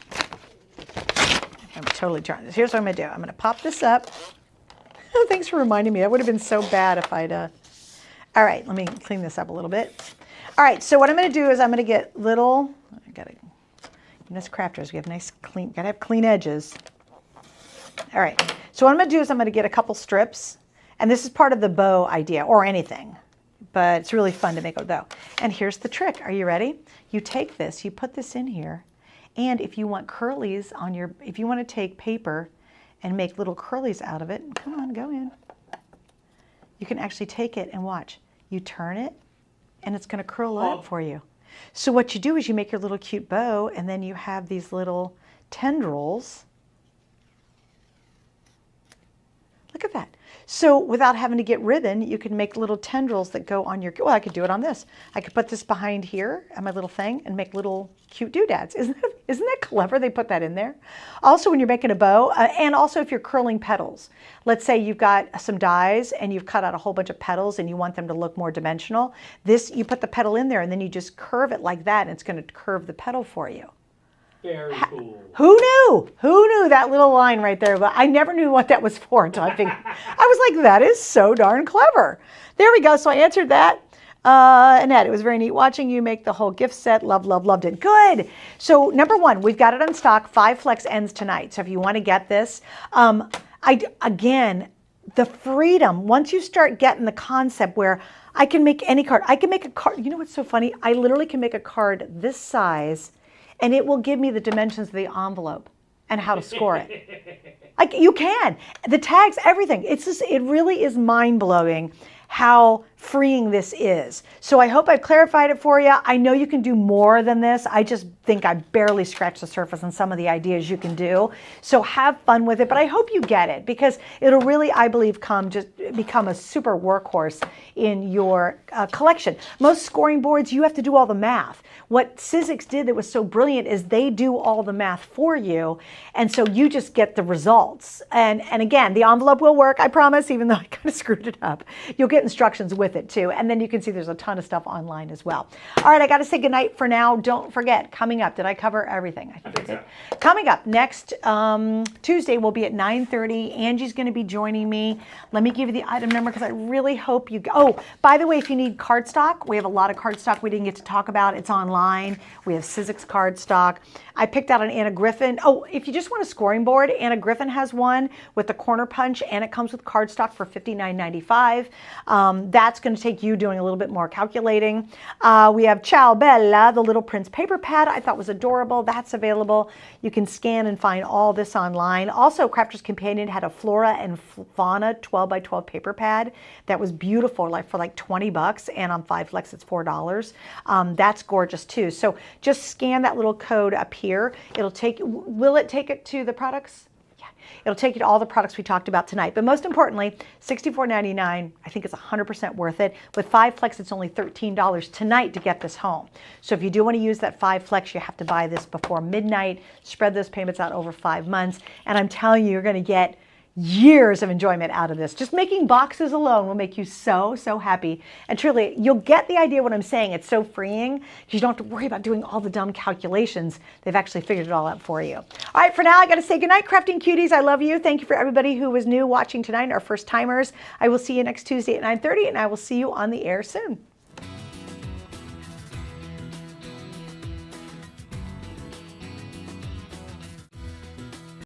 I'm totally trying this. Here's what I'm going to do. I'm going to pop this up. Oh, thanks for reminding me. That would have been so bad if I'd, all right, let me clean this up a little bit. All right, so what I'm going to do is I'm going to get little, I got to, in this crafters, we have nice clean, got to have clean edges. All right, so what I'm going to do is I'm going to get a couple strips, and this is part of the bow idea, or anything. But it's really fun to make a bow. And here's the trick. Are you ready? You take this, you put this in here, and if you want curlies on your, if you want to take paper and make little curlies out of it, come on, go in. You can actually take it and watch. You turn it, and it's going to curl up for you. So what you do is you make your little cute bow, and then you have these little tendrils. Look at that. So without having to get ribbon, you can make little tendrils that go on your, well, I could do it on this. I could put this behind here on my little thing and make little cute doodads. Isn't that clever? They put that in there. Also, when you're making a bow, and also if you're curling petals. Let's say you've got some dies and you've cut out a whole bunch of petals and you want them to look more dimensional. This, you put the petal in there and then you just curve it like that and it's going to curve the petal for you. Very cool. Who knew? Who knew that little line right there? But I never knew what that was for until I was like, that is so darn clever. There we go. So I answered that. Annette, it was very neat watching you make the whole gift set. Loved it. Good. So number one, we've got it on stock. 5 flex ends tonight. So if you want to get this, again, the freedom, once you start getting the concept where I can make any card. I can make a card. You know what's so funny? I literally can make a card this size and it will give me the dimensions of the envelope and how to score it. You can. The tags, everything. It's just, it really is mind-blowing how freeing this is. So I hope I've clarified it for you. I know you can do more than this. I just think I barely scratched the surface on some of the ideas you can do. So have fun with it, but I hope you get it because it'll really, I believe, become a super workhorse in your collection. Most scoring boards, you have to do all the math. What Sizzix did that was so brilliant is they do all the math for you, and so you just get the results. And again, the envelope will work, I promise, even though I kind of screwed it up. You'll get instructions with it too, and then you can see there's a ton of stuff online as well. All right, I got to say goodnight for now. Don't forget, coming up, did I cover everything? I think I did. So. Coming up next Tuesday, we'll be at 9:30. Angie's going to be joining me. Let me give you the item number because I really hope you. Oh, by the way, if you need cardstock, we have a lot of cardstock we didn't get to talk about. It's online. We have Sizzix cardstock. I picked out an Anna Griffin. Oh, if you just want a scoring board, Anna Griffin has one with the corner punch, and it comes with cardstock for $59.95. That's going to take you doing a little bit more calculating. We have Ciao Bella, the Little Prince paper pad I thought was adorable. That's available. You can scan and find all this online. Also, Crafter's Companion had a Flora and Fauna 12 by 12 paper pad that was beautiful, like for like $20, and on 5 Flex it's $4. That's gorgeous too. So just scan that little code up here. Will it take it to the products? It'll take you to all the products we talked about tonight. But most importantly, $64.99, I think it's 100% worth it. With 5 Flex, it's only $13 tonight to get this home. So if you do want to use that 5 Flex, you have to buy this before midnight, spread those payments out over 5 months. And I'm telling you, you're going to get years of enjoyment out of this. Just making boxes alone will make you so happy. And truly, you'll get the idea what I'm saying. It's so freeing. You don't have to worry about doing all the dumb calculations. They've actually figured it all out for you. All right, for now, I got to say goodnight, Crafting Cuties. I love you. Thank you for everybody who was new watching tonight, our first timers. I will see you next Tuesday at 9:30, and I will see you on the air soon.